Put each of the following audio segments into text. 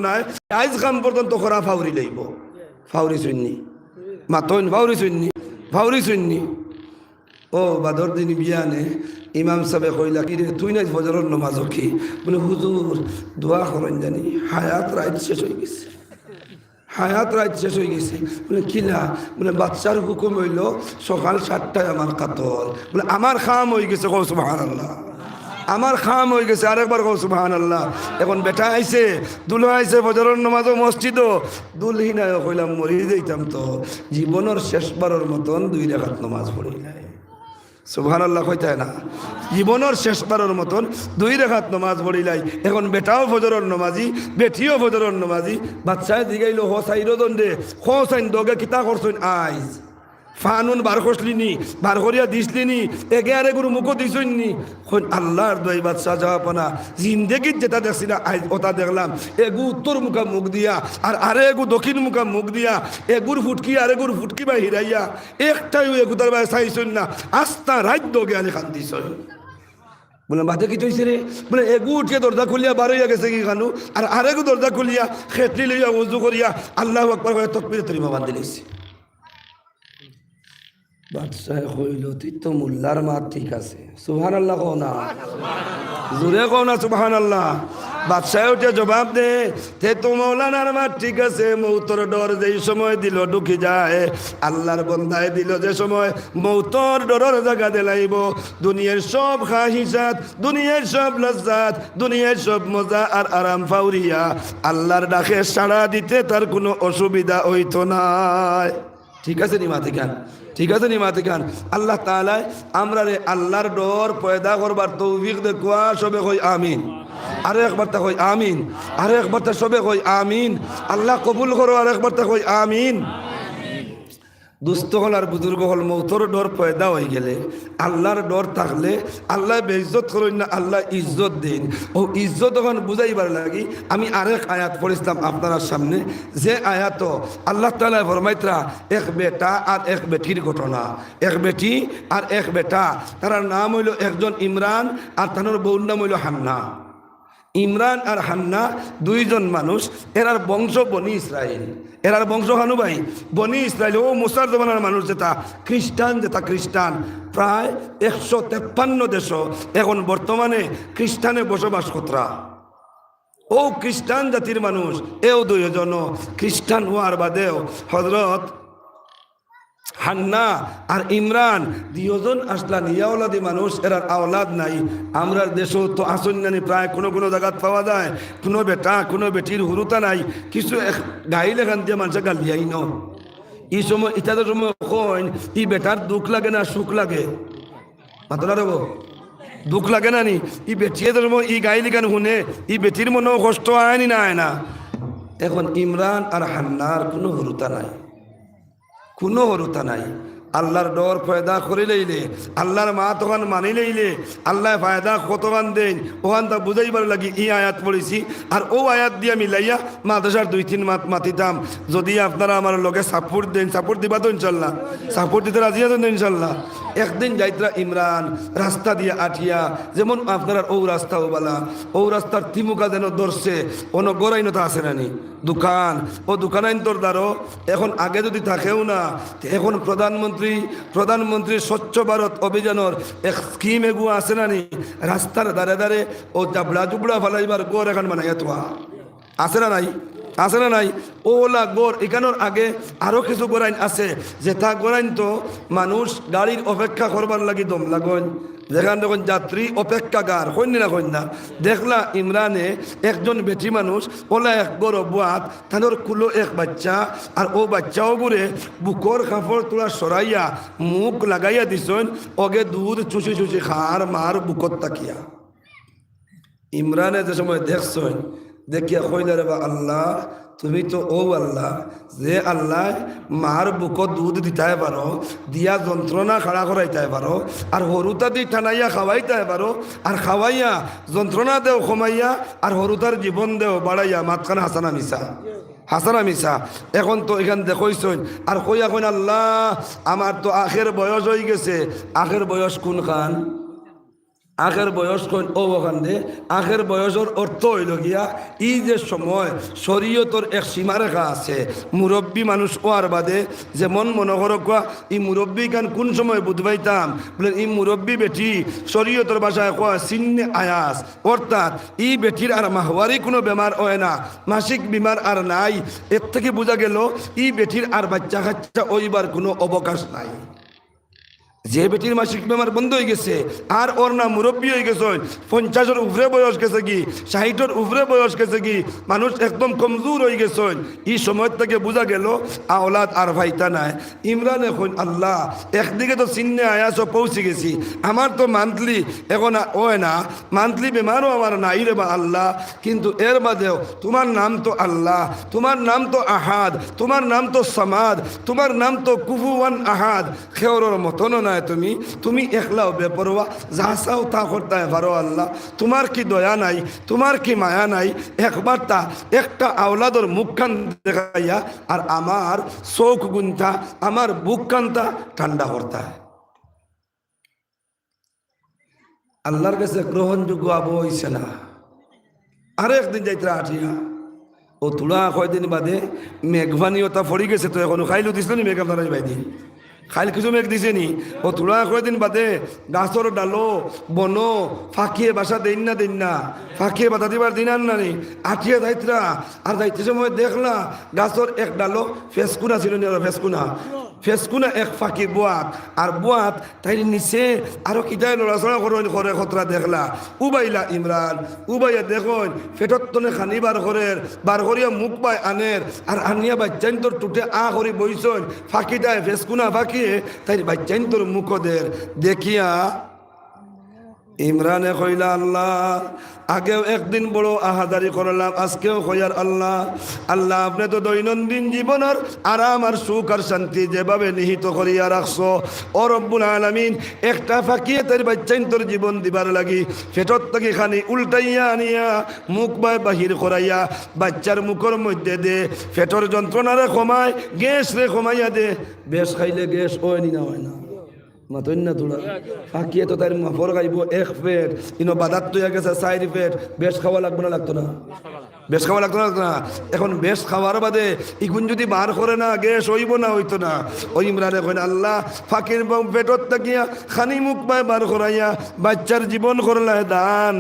নাই আইজ কাম পর্যন্ত করা ফাউরি লইব ফাউরি শুননি মাতন ফাউরি শুননি ফাউরি শুননি ও বাদর দিন বিয়ানে ইমাম সাহেব কইলা কি রে তুই নাই ফজরের নামাজ কি বলে হুজুর দোয়া করেন জানি হায়াত রাত শেষ হয়ে গেছে হায়াত রাত শেষ হয়ে গেছে বলে কিনা বলে বাচ্চার হুকুম হইল সকাল 7টায় আমার কাতর বলে আমার খাম হয়ে গেছে কও সুবহানাল্লাহ আমার খাম হয়ে গেছে আরেকবার কও সুবহানাল্লাহ এখন বেটা আইছে দুলো আইছে ফজরের নামাজও মসজিদও দুলহিনায় কইলাম মরি যাইতাম তো জীবনের শেষবারের মতন 2 রাকাত নামাজ পড়ি নাই সুবহানাল্লাহ কইতায় না জীবনের শেষবারের মতন 2 রাকাত নামাজ পড়িলাই এখন বেটাও ফজরের নামাজি বেটিও ফজরের নামাজি বাচ্চায় দিগাইল হোসাইরো দন্দে হোসাইন দগে কিতা করছেন আইজ ফানুন বার করসলিনি বার করিয়া দিসলিনি এগে আরে গুরু মুখ দিছইনি কইন আল্লাহর দই বাদশা যাওয়াপনা জিন্দেগিত যেটা দেখছি না আইজ ওটা দেখলাম এগু উত্তর মুখা মুখ দিয়া আর আরে এগু দক্ষিণ মুখা মুখ দিয়া এগুর ফুটকি আর এগুর ফুটকি বা হিরাইয়া একটাই এগুতার বাই চাইছইন না আস্তা রাত দগে আনি খান দিছইন বলে বাদে কি তৈছে রে বলে এগু উঠিয়ে দরজা খুলিয়া বার হইয়া গেছে কি খানু আর আরেগু দরজা খুলিয়া খেতলি লইয়া উজু করিয়া আল্লাহু আকবার করে তাকবীর তরিমা বান্ধি লইছে বাদশাহ কইল তুই তো মোল্লার মা ঠিক আছে সুবহানাল্লাহ কও না জোরে কও না সুবহানাল্লাহ বাদশাহ উঠে জবাব দে তে তো মৌলানার মা ঠিক আছে মৌতর ডর যেই সময় দিল ঢুকি যায় আল্লাহর বন্দায় দিল যে সময় মৌতর ডরের জায়গা দিলাইব দুনিয়ার সব খাহিসাত দুনিয়ার সব লজ্জাত দুনিয়ার সব মজা আর আরাম ফাউরিয়া আল্লাহর ডাকে সাড়া দিতে তার কোনো অসুবিধা হইতো না ঠিক আছে নি মাতি খান ঠিক আছে নি মাতি খান আল্লাহ তাআলা আমরা রে আল্লাহর ডর পয়দা করবার তৌফিক দে কোয়া সবে কই আমিন আরে একবার তা কই আমিন আরে একবার তা সবে কই আমিন আল্লাহ কবুল করো আর একবার তা কই আমিন দুস্থ হল আর বুজুর্গ হল মৌতর ডর পয়দা হয়ে গেলে আল্লাহর ডর থাকলে আল্লাহ বেইজ্জত করেন না আল্লাহ ইজ্জত দিন ও ইজ্জত যখন বুঝাইবার লাগি আমি আরেক আয়াত পড়িলাম আপনার সামনে যে আয়াত আল্লাহ তাআলা ফরমাইতরা এক বেটা আর এক বেটির ঘটনা এক বেটি আর এক বেটা তার নাম হইল একজন ইমরান আর তার বউর নাম হইল হান্না ইমরান আর হান্না দুইজন মানুষ এরার বংশ বনি ইসরায়েল এরার বংশ হানু ভাই বনি ইসরায়েল ও মুসার জমানার মানুষ যেটা খ্রিস্টান প্রায় 153 দেশ এখন বর্তমানে খ্রিস্টানে বসবাস কতরা ও খ্রিস্টান জাতির মানুষ এও দুইজন খ্রিস্টান হওয়ার বাদেও হজরত হান্না আর ইমরান দুইজন আসলা নিয়াওলাদি মানুষ এরার আওলাদ নাই আমরার দেশও তো আসন্যানি প্রায় কোনো কোনো জায়গাত পাওয়া যায় কোনো বেটা কোনো বেটির হুরুতা নাই কিছু গাইল এখান দিয়ে মানুষে গালিয়াই ন এই সময় ইত্যাদের সময় কইন ই বেটার দুঃখ লাগে না সুখ লাগে মাতলা রব দুঃখ লাগে না নি ই বেটির সময় ই গাইলি গান শুনে ই বেটির মনেও কষ্ট আয়নি না আয় না এখন ইমরান আর হান্নার কোনো হুরুতা নাই কোনো হরুতা নাই আল্লাহর ডর ফায়দা করে লইলে আল্লাহর মা তখন মানি লইলে আল্লাহ ফায়দা কতখান দেন ওখান তা বুঝাইবার লাগি ই আয়াত পড়েছি আর ও আয়াত দিয়ে মিলাইয়া মাদ্রাসার 2-3 মাত মাতিতাম যদি আপনারা আমার লগে সাপোর্ট দেন সাপোর্ট দিবা তো ইনশাল্লাহ সাপোর্ট দিতে রাজি আছেন ইনশাল্লাহ একদিন যাইতরা ইমরান রাস্তা দিয়ে আঠিয়া যেমন আপনারা ও রাস্তা ও বালা ও রাস্তার তিমুকা যেন ধরছে কোনো গড়াইনতা আছে নানি দোকান ও দোকানাইন তোর দ্বারো এখন আগে যদি থাকেও না এখন প্রধানমন্ত্রী স্বচ্ছ ভারত অভিযানের এক স্কিম এগু আছে নানি রাস্তার দ্বারে দ্বারে ও জাবড়া জুবড়া ফেলাইবার গড় এখন মানে এত আছে না নাই আছে না নাই ওলা গড় এখানোর আগে আরো কিছু গোড়াইন আছে যেটা গোড়াইন তো মানুষ গাড়ির অপেক্ষা করবার লাগি দম লাগন যেখান যখন যাত্রী অপেক্ষাগার কন্যা না কন্যা দেখলা ইমরানে একজন বেটি মানুষ ওলা এক গড় বুয়াত তাদের কুলো এক বাচ্চা আর ও বাচ্চাও ঘুরে বুকর কাপড় তোলা সরাইয়া মুখ লাগাইয়া দিছেন ওগে দুধ চুষি চুষি খার মার বুকত তাকিয়া ইমরানে যে সময় দেখছেন দেখিয়া কইলে রে বা আল্লাহ তুমি তো ও আল্লাহ যে আল্লাহ মার বুকত দুধ দিতে পারো দিয়া যন্ত্রণা খাড়া করাইতে পারো আর হরুতা দি টানাইয়া খাওয়াইতে পারো আর খাওয়াইয়া যন্ত্রণা দেও কমাইয়া আর হরুতার জীবন দেও বাড়াইয়া মাতখানে হাসানা মিশা এখন তো এখান দেখইছেন আর কইয়া কইন আল্লাহ আমার তো আখের বয়স হয়ে গেছে আখের বয়স কোন খান আখের বয়স কইন ও ওখান দে আখের বয়সের অর্থ হইল গিয়া এই যে সময় শরীয়তর এক সীমারেখা আছে মুরব্বী মানুষ হওয়ার বাদে যেমন মনে করো কোয়া এই মুরব্বী গান কোন সময় বুঝবাইতাম বলে এই মুরব্বী বেটি শরীয়তর ভাষায় কোয়া সিন্নে আয়াস অর্থাৎ এই বেটির আর মাহওয়ারি কোনো বেমার হয় না মাসিক বিমার আর নাই এর থেকে বোঝা গেল এই বেটির আর বাচ্চা কাচ্চা ওইবার কোনো অবকাশ নাই যে বেটির মাসিক বেমার বন্ধ হয়ে গেছে আর ওর না মুরব্বী হয়ে গেছে 50-এর উপরে বয়স গেছে কি 60-এর উপরে বয়স গেছে কি মানুষ একদম কমজোর হয়ে গেছে এই সময় থেকে বোঝা গেল আওলাদ আর ভাইতা নাই ইমরান এখন আল্লাহ একদিকে তো চিন্নে আয়াস পৌঁছে গেছি আমার তো মান্থলি এখন হয় না মান্থলি বেমারও আমার নাই রে বা আল্লাহ কিন্তু এর বাদেও তোমার নাম তো আল্লাহ তোমার নাম তো আহাদ তোমার নাম তো সামাদ তোমার নাম তো কুফুয়ান আহাদ খেওরের মতনও না তুমি তুমি একলাও বেপরোয়া যা চাও তা করতে পারো আল্লাহ তোমার কি দয়া নাই তোমার কি মায়া নাই একবার তা একটা আওলাদর মুখখান দেখাইয়া আর আমার চোখ গুনতা আমার বুকখানটা ঠান্ডা করতা আল্লাহর কাছে গ্রহণযোগ্য আবু হইছে না আর একদিন যাইতে আঠিয়া ও তুলা কয়দিন বাদে মেঘবানিওটা ফড়ি গেছে তো এখনো খাইলো দিছিল নি মেঘাবানি বাইদি খাইল কিছু মেঘ দিছে নি ও তুলা কয়দিন বাদে গাছর ডালো বনো ফাঁকিয়ে বাসা দেন না ফাঁকিয়ে বাধা দিবার দিন আর না নি আঠিয়া যাইতরা আর যাইতে সময় দেখলা গাছর এক ডালো ফেসকুনা ছিল নি ফেসকুনা এক ফাঁকি বোয়াত আর বোয়াত তাই নিচে আরো কিটাই লড়াচড়া করে খতরা দেখলা উবাইলা ইমরান উবাইয়া দেখুন ফেটত তনে খানি বার করিয়া মুখ পায় আনের আর আনিয়া বাচ্চাইন তোর টুটে করি বইছন ফাঁকিটায় ফেসকুনা ফাঁকিয়ে তাই বাচ্চাইন তোর মুখদের দেখিয়া ইমরানে কইলা আল্লাহ আগেও একদিন বড় আহাদারি করলাম আজকেও কইয়ার আল্লাহ আল্লাহ আপনি তো দৈনন্দিন জীবনের আরাম আর সুখ আর শান্তি যেভাবে নিহিত করিয়া রাখছো ও রব্বুল আলামিন একটা ফাঁকিয়ে তোর বাচ্চাইন তোর জীবন দিবার লাগি ফেটত থেকে খানি উল্টাইয়া আনিয়া মুখ বাহির করাইয়া বাচ্চার মুখের মধ্যে দে ফেটর যন্ত্রণারে কমায় গ্যাস রে কমাইয়া দে বেশ খাইলে গ্যাস হয় নি না হয় না মাতন না তোরা ফাঁকিয়ে তো তার মাফর খাইব এক পেট ইনো বাদাত তো গেছে 4 পেট বেশ খাওয়া লাগবে না লাগতো না বেশ খাওয়া লাগতো না এখন বেশ খাওয়ার বাদে ইগুন যদি বার করে না গ্যাস হইব না হইতো না ওই ইমরান এখন আল্লাহ ফাঁকির পেটত থাকিয়া খানি মুখ পায় বার করাইয়া বাচ্চার জীবন করলায় দান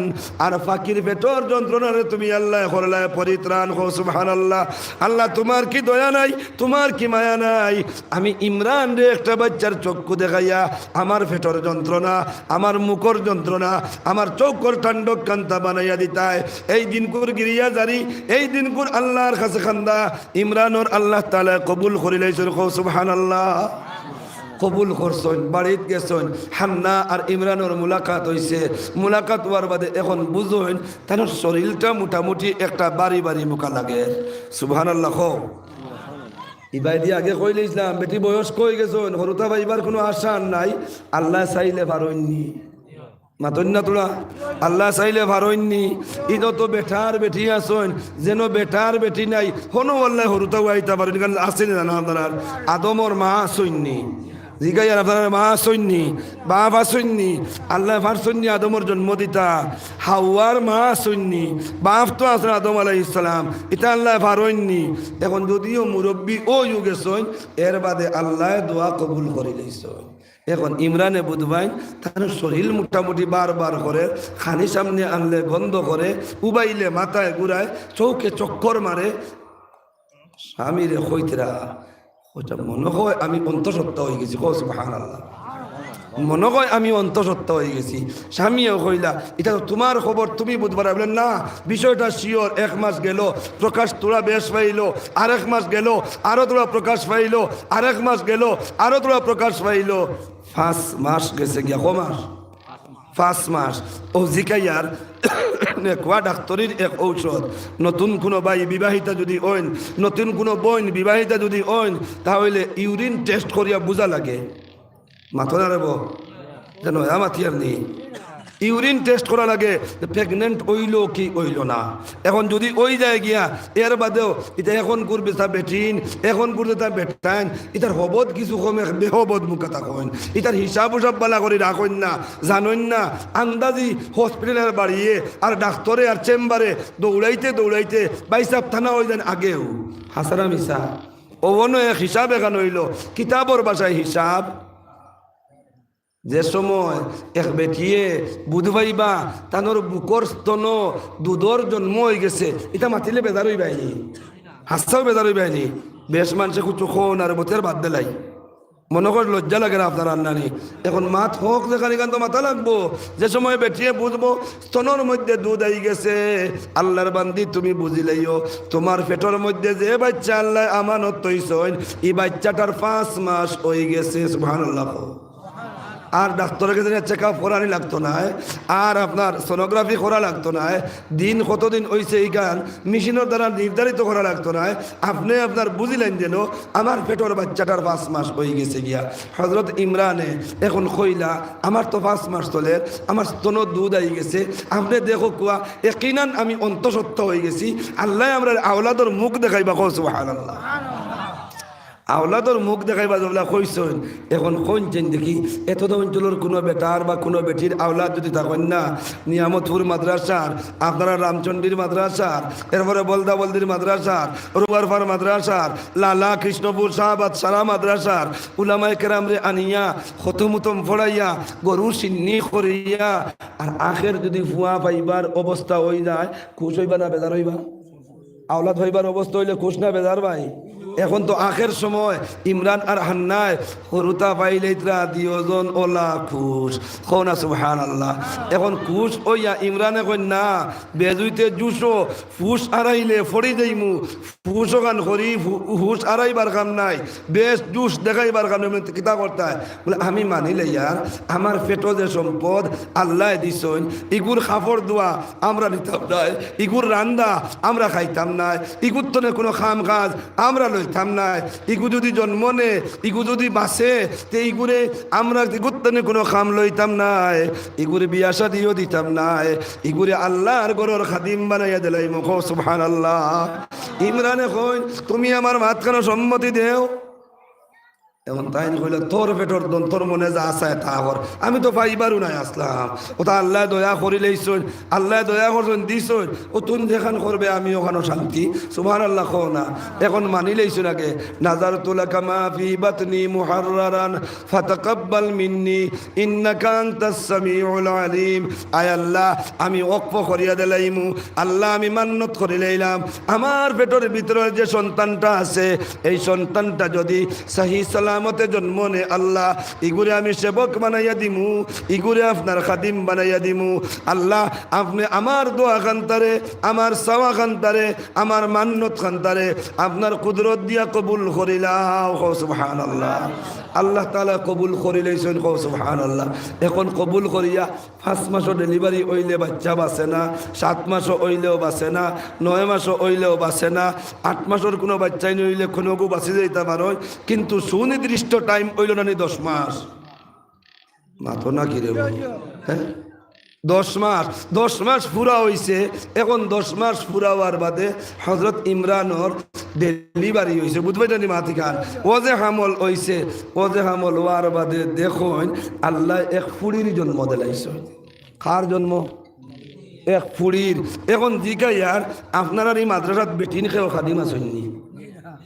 আর ফাঁকির পেটর যন্ত্রণারে তুমি আল্লাহ করলায় পরিত্রাণ হো সুবহানাল্লাহ আল্লাহ তোমার কি দয়া নাই তোমার কি মায়া নাই আমি ইমরান রে একটা বাচ্চার চক্ষু দেখাইয়া আমার পেটর যন্ত্রণা আমার মুখর যন্ত্রণা আমার চৌকর ঠান্ডক কান্তা বানাইয়া দিতায় এই দিন কুর গিরিয়া জারি এই দিন কোন আল্লাহর কাছে খান্দা ইমরানর আল্লাহ তাআলা কবুল করিলাইছেন সুবহানাল্লাহ কবুল করছেন বাড়িত গেছেন হান্না আর ইমরানের মুলাকাত হইছে মুলাকাত হওয়ার বাদে এখন বুঝুন তার শরীরটা মোটামুটি একটা বাড়ি মুখা লাগে সুবহানাল্লাহ ইবাই দিয়ে আগে কইলে ইসলাম বেটি বয়স কই গেছেন হরুতা ভাইবার কোনো আশা নাই আল্লাহ চাইলে পারইনি মাতন্না তোলা আল্লাহ চাইলে ভারইনি ইনো তো বেটার বেটি আসন যেন বেটার বেটি নাই হনো আল্লাহ হরুতাও আইতা পারেন কারণ আসেন না আপনার আদমর মা আসইনি জিগাইয়ার আপনার মা আসইনি বাপ আসইনি আল্লাহ ভারসইনি আদমর জন্ম দিতা হাওয়ার মা আসইনি বাপ তো আসেন আদম আলাইহিস সালাম এটা আল্লাহ ভারইনি এখন যদিও মুরব্বী ও যুগে সইন এর বাদে আল্লাহ দোয়া কবুল করে লইছেন এখন ইমরানে বুধবাই তার শরীর মোটামুটি বারবার করে খানি সামনে আনলে গন্ধ করে উবাইলে মাথায় ঘুরায় চৌকে চক্কর মারে স্বামীরে কইতরা ওটা মনে হয় আমি অন্তঃসত্ত্বা হয়ে গেছি সুবহানাল্লাহ মনে হয় আমি অন্তঃসত্ত্বা হয়ে গেছি স্বামীও কইলা এটা তো তোমার খবর তুমি বুধবার বললেন না বিষয়টা শিওর 1 মাস গেল প্রকাশ তোরা বেশ পাইলো আর 1 মাস গেল আরো তোরা প্রকাশ পাইলো আর 1 মাস গেল আরো তোরা প্রকাশ পাইলো 5 মাস গেছে গিয়া ক মাস 5 মাস ও জিকাইয়ার কোয়া ডাক্তারের এক ঔষধ নতুন কোনো ভাই বিবাহিতা যদি ওইন নতুন কোনো বোন বিবাহিতা যদি ওইন তাহলে ইউরিন টেস্ট করিয়া বোঝা লাগে মাথা নাড়ব যেন মাথিয়ার নেই ইউরিন টেস্ট করা লাগে প্রেগনেন্ট হইল কি হইল না। এখন যদি ওই যায় গিয়া এর বাদেও এটা এখন করবে তা বেটিন, এখন করবে তা বেটাইন, এটার হবদ কিছু কমে বেহবদ মুখে থাকেন, এটার হিসাব উসাব বালা করে রাখেন না, জানেন না আন্দাজি হসপিটালের বাড়িয়ে আর ডাক্তারে আর চেম্বারে দৌড়াইতে দৌড়াইতে বাইসাব থানা হয়ে যান আগেও হাসারা মিশা ওনো এক হিসাব এখানে হইল কিতাবর বাসায় হিসাব। যে সময় এক বেটিয়ে বুধবাইবা তানোর বুকর স্তন দুধর জন্ম হয়ে গেছে, এটা মাতিলে বেজার হই বাইনি, হাসছাও বেজার হই বাইনি। বেশ মানুষে কুচু খন আর বতের বাদ দিলাই মনে কর লজ্জা লাগে না আপনার রান্নানি। এখন মাত হোক যেখানে তো মাথা লাগবো। যে সময় বেটিয়ে বুঝবো স্তনের মধ্যে দুধ আই গেছে, আল্লাহর বান্দি তুমি বুঝিলেইও তোমার পেটের মধ্যে যে বাচ্চা আল্লাহ আমানত তৈছন এই বাচ্চাটার 5 মাস হয়ে গেছে। সুবহানাল্লাহ। আর ডাক্তারের কাছে চেক আপ করানি লাগতো না, আর আপনার সোনোগ্রাফি করা লাগতো না, দিন কতদিন হয়েছে এই গান মেশিনের দ্বারা নির্ধারিত করা লাগতো না। আপনি আপনার বুঝিলেন যেন আমার পেটের বাচ্চাটার 5 মাস হয়ে গেছে গিয়া। হজরত ইমরানে এখন কইলা আমার তো 5 মাস চলে, আমার স্তন দুধ আই গেছে, আপনি দেখো কুয়া একিনান আমি অন্তঃসত্ত্বা হয়ে গেছি, আল্লাহ আমরা আওলাদর মুখ দেখাইবা। সুবহানাল্লাহ। আওলাদর মুখ দেখাইবা যেগুলা কইছেন এখন কইছেন দেখি এত অঞ্চলের কোনো বেটার বা কোনো বেটির আওলাদ যদি থাকেন না নিয়ামতপুর মাদ্রাসার, আপনারা রামচন্ডীর মাদ্রাসার, এরপরে বলদা বলদির মাদ্রাসার, রুবারফার মাদ্রাসার, লালা কৃষ্ণপুর শাহবাদ সারা মাদ্রাসার উলামায়ে কেরামরে আনিয়া খতমুতম ফড়াইয়া গরু সিন্নি করিয়া আর আখের যদি ফুয়া পাইবার অবস্থা হয়ে যায় খুশ হইবা না বেজার হইবা? আওলাদ হইবার অবস্থা হইলে খুশ না বেজার ভাই? এখন তো আখের সময় ইমরান আর হান্নায় হরুতা পাইলেইতরা দিওজন ওলা খুশ খোনা। সুবহানাল্লাহ। এখন খুশ ওইয়া ইমরানে কই না বেজুইতে জুসো ফুস আড়াইলে ফড়ি যাইমু, ফুসও গান করি হুস আড়াইবার কাম নাই, বেশ জুস দেখাইবার কাম কিতা করতে বলে আমি মানিলে ইয়ার আমার পেটো যে সম্পদ আল্লাহ দিছইন ইগুর খাফর দোয়া আমরা নিতাম নাই, ইগুর রান্দা আমরা খাইতাম নাই, ইগুর তো কোনো খাম কাজ আমরা লইতাম নাই, ইগু যদি জন্ম নে ইগু যদি বাঁচে তে ইগুরে আমরা ইগুর তো কোনো খাম লইতাম নাই, ইগুরে বিয়া শাদিও দিতাম নাই, ইগুরে আল্লাহর গরর খাদিম বানাইয়া দিলাই মুখ। সুবহানাল্লাহ। ইমরানে কই তুমি আমার মাঝখানে সম্মতি দেও। এমন তাই কইলে তোর পেটর দন তোর মনে যা আসায় তা কর, আমি তো পাইবারও নাই আসলাম। ওটা আল্লাহ দয়া করিলেইছন, আল্লাহ দয়া করছেন দিছন, ও তুন যেখান করবে আমি ওখানে শান্তি। সুবহানাল্লাহ। কও না এখন মানিলেইছন আগে নাজারতু লাকা মা ফি বাতনি মুহাররারান ফাতাকাব্বাল মিন্নি ইন্নাকা আনতাস সামিউল আলিম। আয় আল্লাহ আমি ওয়াকফ করিয়া দিলাইমু, আল্লাহ আমি মান্নত করে লইলাম আমার পেটের ভিতরে যে সন্তানটা আছে এই সন্তানটা যদি সহি সালামতে জন্ম নে আল্লাহ ইগুরে আমি সেবক বানাইয়া দিমু, ইগুরে আপনার খাদিম বানাইয়া দিমু। আল্লাহ আপনি আমার দোয়া খান্তারে, আমার সাওয়া খান্তারে, আমার মান্নত খান্তারে আপনার কুদরত দিয়া কবুল করিলাও। সুবহানাল্লাহ। আল্লাহ তাআলা কবুল করিলেইছেন। সুবহানাল্লাহ। এখন কবুল করিয়া 5 মাসও ডেলিভারি হইলে বাচ্চা বাঁচে না, 7 মাসও হইলেও বাঁচে না, 9 মাসও হইলেও বাঁচে না, 8 মাসের কোনো বাচ্চাই নইলে কোনো বাঁচে যাইতে পারো, কিন্তু সুনির্দিষ্ট টাইম হইল না 10 মাস মাতো না কিরে হ্যাঁ 10 মাস 10 মাস পুরা হয়েছে। এখন 10 মাস পুরা হওয়ার বাদে হজরত ইমরানর ডেলিভারি হয়েছে, বুঝবে জানি মাতি খান ওজে হামল হয়েছে। ওজে হামল হওয়ার বাদে দেখুন আল্লাহ এক ফুড়ির জন্ম দিলাইছে। কার জন্ম? এক ফুড়ির। এখন জিজ্ঞাইয়ার আপনারা এই মাদ্রাসাত বেটিন খেয়েও খাদিম আসেননি?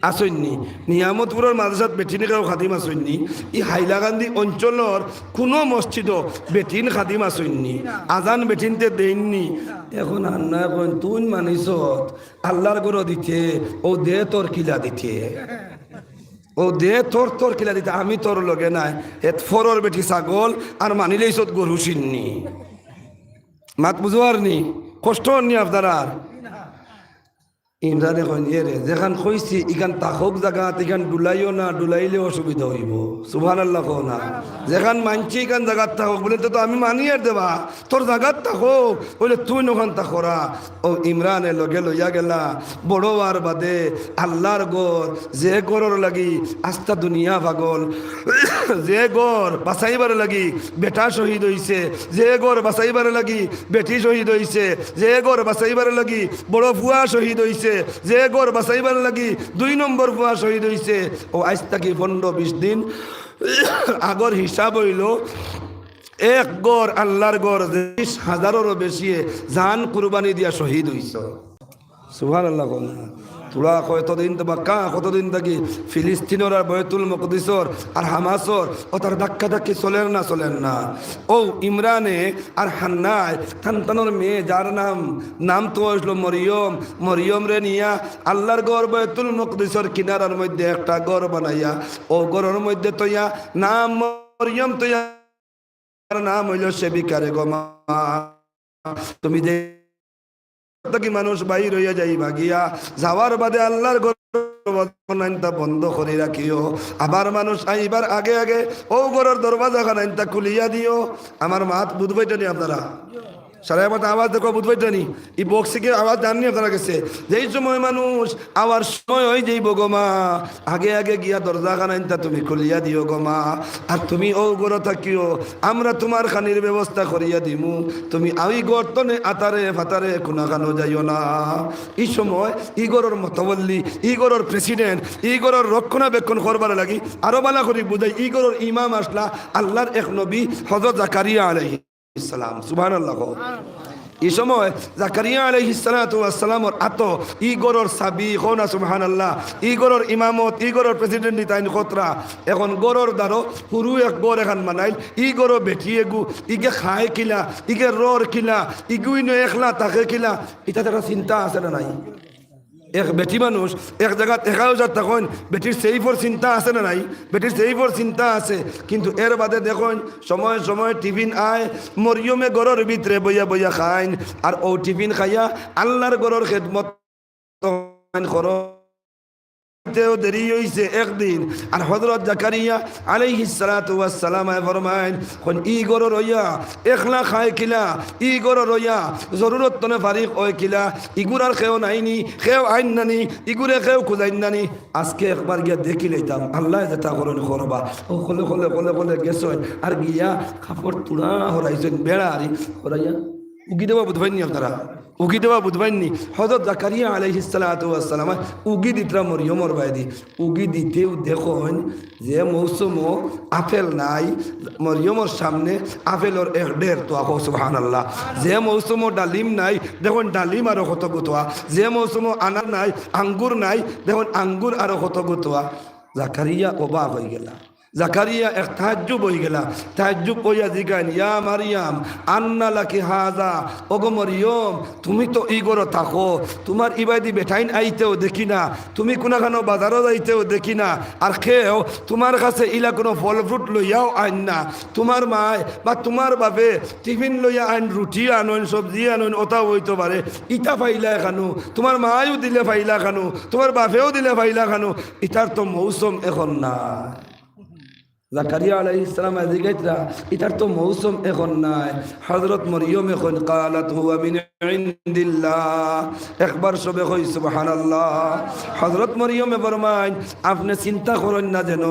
আসেননি। নিয়ামতপুরের মাদ্রাসাত বেটিন খেয়েও খাদিম আসেননি? এই হাইলাকান্দি অঞ্চলের কোনো মসজিদও বেটিন খাদিম আসেননি? আজান বেটিনতে দেননি। এখন আন্না এখন তুই মানিস আল্লাহর গরো দিতে ও দে তোর কিলা দিতে, ও দে তোর তোর কিলা দিতে, আমি তোর লগে নাই। এত ফরর বেটি ছাগল আর মানিলেই সত গরু চিননি। মাত বুঝোয়ার নি কষ্ট নি আপনার। ইমরানে কইন এরে যেখান কইছি ইখান তাকক জায়গা ইখান ডুলাইও না ডুলাইলে অসুবিধা হইব সুবহানাল্লাহ কও না যেখান মানছি ইখান জায়গাত থাকক বলে তো আমি মানিয়ে দেবা তোর জায়গাত থাকক বলে তুই নখান থাকরা ও ইমরানে লগে লইয়া গেলা বড় আর বাদে আল্লাহর গর যে গরর লাগি আস্তা দুনিয়া পাগল যে গর বাঁচাইবার লাগি বেটা শহীদ হইছে যে গর বাঁচাইবার লাগি বেটি শহীদ হইছে যে গর বাঁচাইবার লাগি বড় ফুয়া শহীদ হইছে যে গর বাঁচাইবার লাগি 2 নম্বর ফুয়া শহীদ হইছে ও আজ থেকে 15-20 দিন আগর হিসাব হইল এক গড় আল্লাহর গড় 20,000-এরও বেশি জান কুরবানি দিয়া শহীদ হইছ সুবহানাল্লাহ কোন তোরা কতদিন তো বাক্কা কতদিন থাকি ফিলিস্তিনের আর বয়তুল মকদিসর আর হামাসর ও তার ধাক্কা ধাক্কি চলেন না ও ইমরানে আর হান্নায় থানতানোর মেয়ে যার নাম তো হইল মরিয়ম রে নিয়া আল্লাহর গড় বয়তুল মকদিসর কিনারার মধ্যে একটা গড় বানাইয়া ও গড়ের মধ্যে তৈয়া নাম মরিয়ম তৈয়া নাম হইল সেবিকারে গো মা তুমি যে কি মানুষ বাহির হইয়া যাইবা গিয়া যাওয়ার বাদে আল্লাহর ঘরটা বন্ধ করে রাখিও আবার মানুষ আইবার আগে আগে ও ঘরের দরওয়াজা খানাইটা খুলিয়া দিও আমার মাত বুঝবাইটা নি আপনারা সারা মতো আওয়াজ দেখো বুঝবাইটা নি এই বক্সিকে আওয়াজ জাননি আপনারা গেছে যেই সময় মানুষ আওয়ার সময় হয়ে যাইব গো মা আগে আগে গিয়া দরজা খানাইটা তুমি খুলিয়া দিও গো মা আর তুমি ও ঘর থাকিও আমরা তোমার খানির ব্যবস্থা করিয়া দিমু তুমি ওই গর্তনে আতারে ফাতারে কোনা খানো যাইও না এই সময় ইগরের মতবল্লি ইগরের প্রেসিডেন্ট ইগরের রক্ষণাবেক্ষণ করবার লাগি আরো বালা করি বুঝাই ইগরের ইমাম আসলা আল্লাহর এক নবী হযরত জাকারিয়া আলাইহিস সালাম সুবহানাল্লাহ এই সময় জাকারিয়া আলাইহিস সালাতু ওয়াস সালামর আতো ইগরের সাবি কোনা সুবহানাল্লাহ ইগরের ইমামত ইগরের প্রেসিডেন্ট তাইন খতরা এখন গরর দারো পুরু এক গর এখন মানাইল ইগর বেটিয়ে গু ইগে খায় কিলা ইগে রর কিলা ইগুই ন একলা তাকে কিলা এটা একটা চিন্তা আছে না নাই এক বেটি মানুষ এক জায়গা 10,000 তখন বেটির সেইফর চিন্তা আছে না নাই বেটির সেইফর চিন্তা আছে কিন্তু এর বাদে দেখুন সময় সময় টিফিন আয় মরিয়মে গরর ভিতরে বইয়া বইয়া খাইন আর ও টিফিন খাইয়া আল্লাহর গরর খেদমত করো দেরি হইছে একদিন আর হযরত জাকারিয়া আলাইহিস সালাতু ওয়াস সালাম ফরমাইন কোন ই গরর হইয়া একলা খায় কিলা ই গরর হইয়া জরুরত তনে ফারিক হয় কিলা ইগুরার খেও নাইনি খেও আইন নানি ইগুরে খেও খুঁজাইন নানি আজকে একবার গিয়া দেখি লইতাম আল্লাহ যেটা করেন করবা ও কলে গেছন আর গিয়া কাপড় তুড়া হরাইছেন বেড়া আরি হরাইয়া উগি দেওয়া বুঝবাইনি আপনারা উগি দেওয়া বুঝবাইনি হযরত জাকারিয়া আলাইহিস সালাতু ওয়াস সালাম উগি দিতরা মরিয়মর বাইদি উগি দিতেও দেখুন যে মৌসুমও আপেল নাই মরিয়মর সামনে আপেলর 1.5 তো আখো সুবহানাল্লাহ যে মৌসুমও ডালিম নাই দেখুন ডালিম আরো কত গুতোয়া যে মৌসুমও আনার নাই আঙ্গুর নাই দেখুন আঙ্গুর আরো কত গুতোয়া জাকারিয়া অবাক হয়ে গেলা জাকারিয়া এক তাহাজ্জুব হয়ে গেলা তাহাজ্জুব হইয়া জিগাইন ইয়া মারিয়াম আন্না লাকি হাজা ওগো মরিয়ম তুমি তো ইগর থাকো তোমার ইবাদি বেটাইন আইতেও দেখি না তুমি কোনাখানো বাজারও যাইতেও দেখি না আর খেয়েও তোমার কাছে ইলা কোনো ফল ফ্রুট লইয়াও আইন না তোমার মায় বা তোমার বাপে টিফিন লইয়া আইন রুটি আনইন সবজি আনইন ওটাও হইতে পারে ইটা ফাইলা খানো তোমার মায়ও দিলে ফাইলা খানো তোমার বাপেও দিলে ফাইলা খানো ইটার তো মৌসুম এখন না জাকারিয়া আলাইহিস সালাম জিগাইতরা এটার তো মৌসুম এখন নাই হযরত মরিয়ম এখন قالت هو من عند الله একবার সবে কই সুবহানাল্লাহ হযরত মরিয়ম ফরমায় আপনি চিন্তা করেন না যেন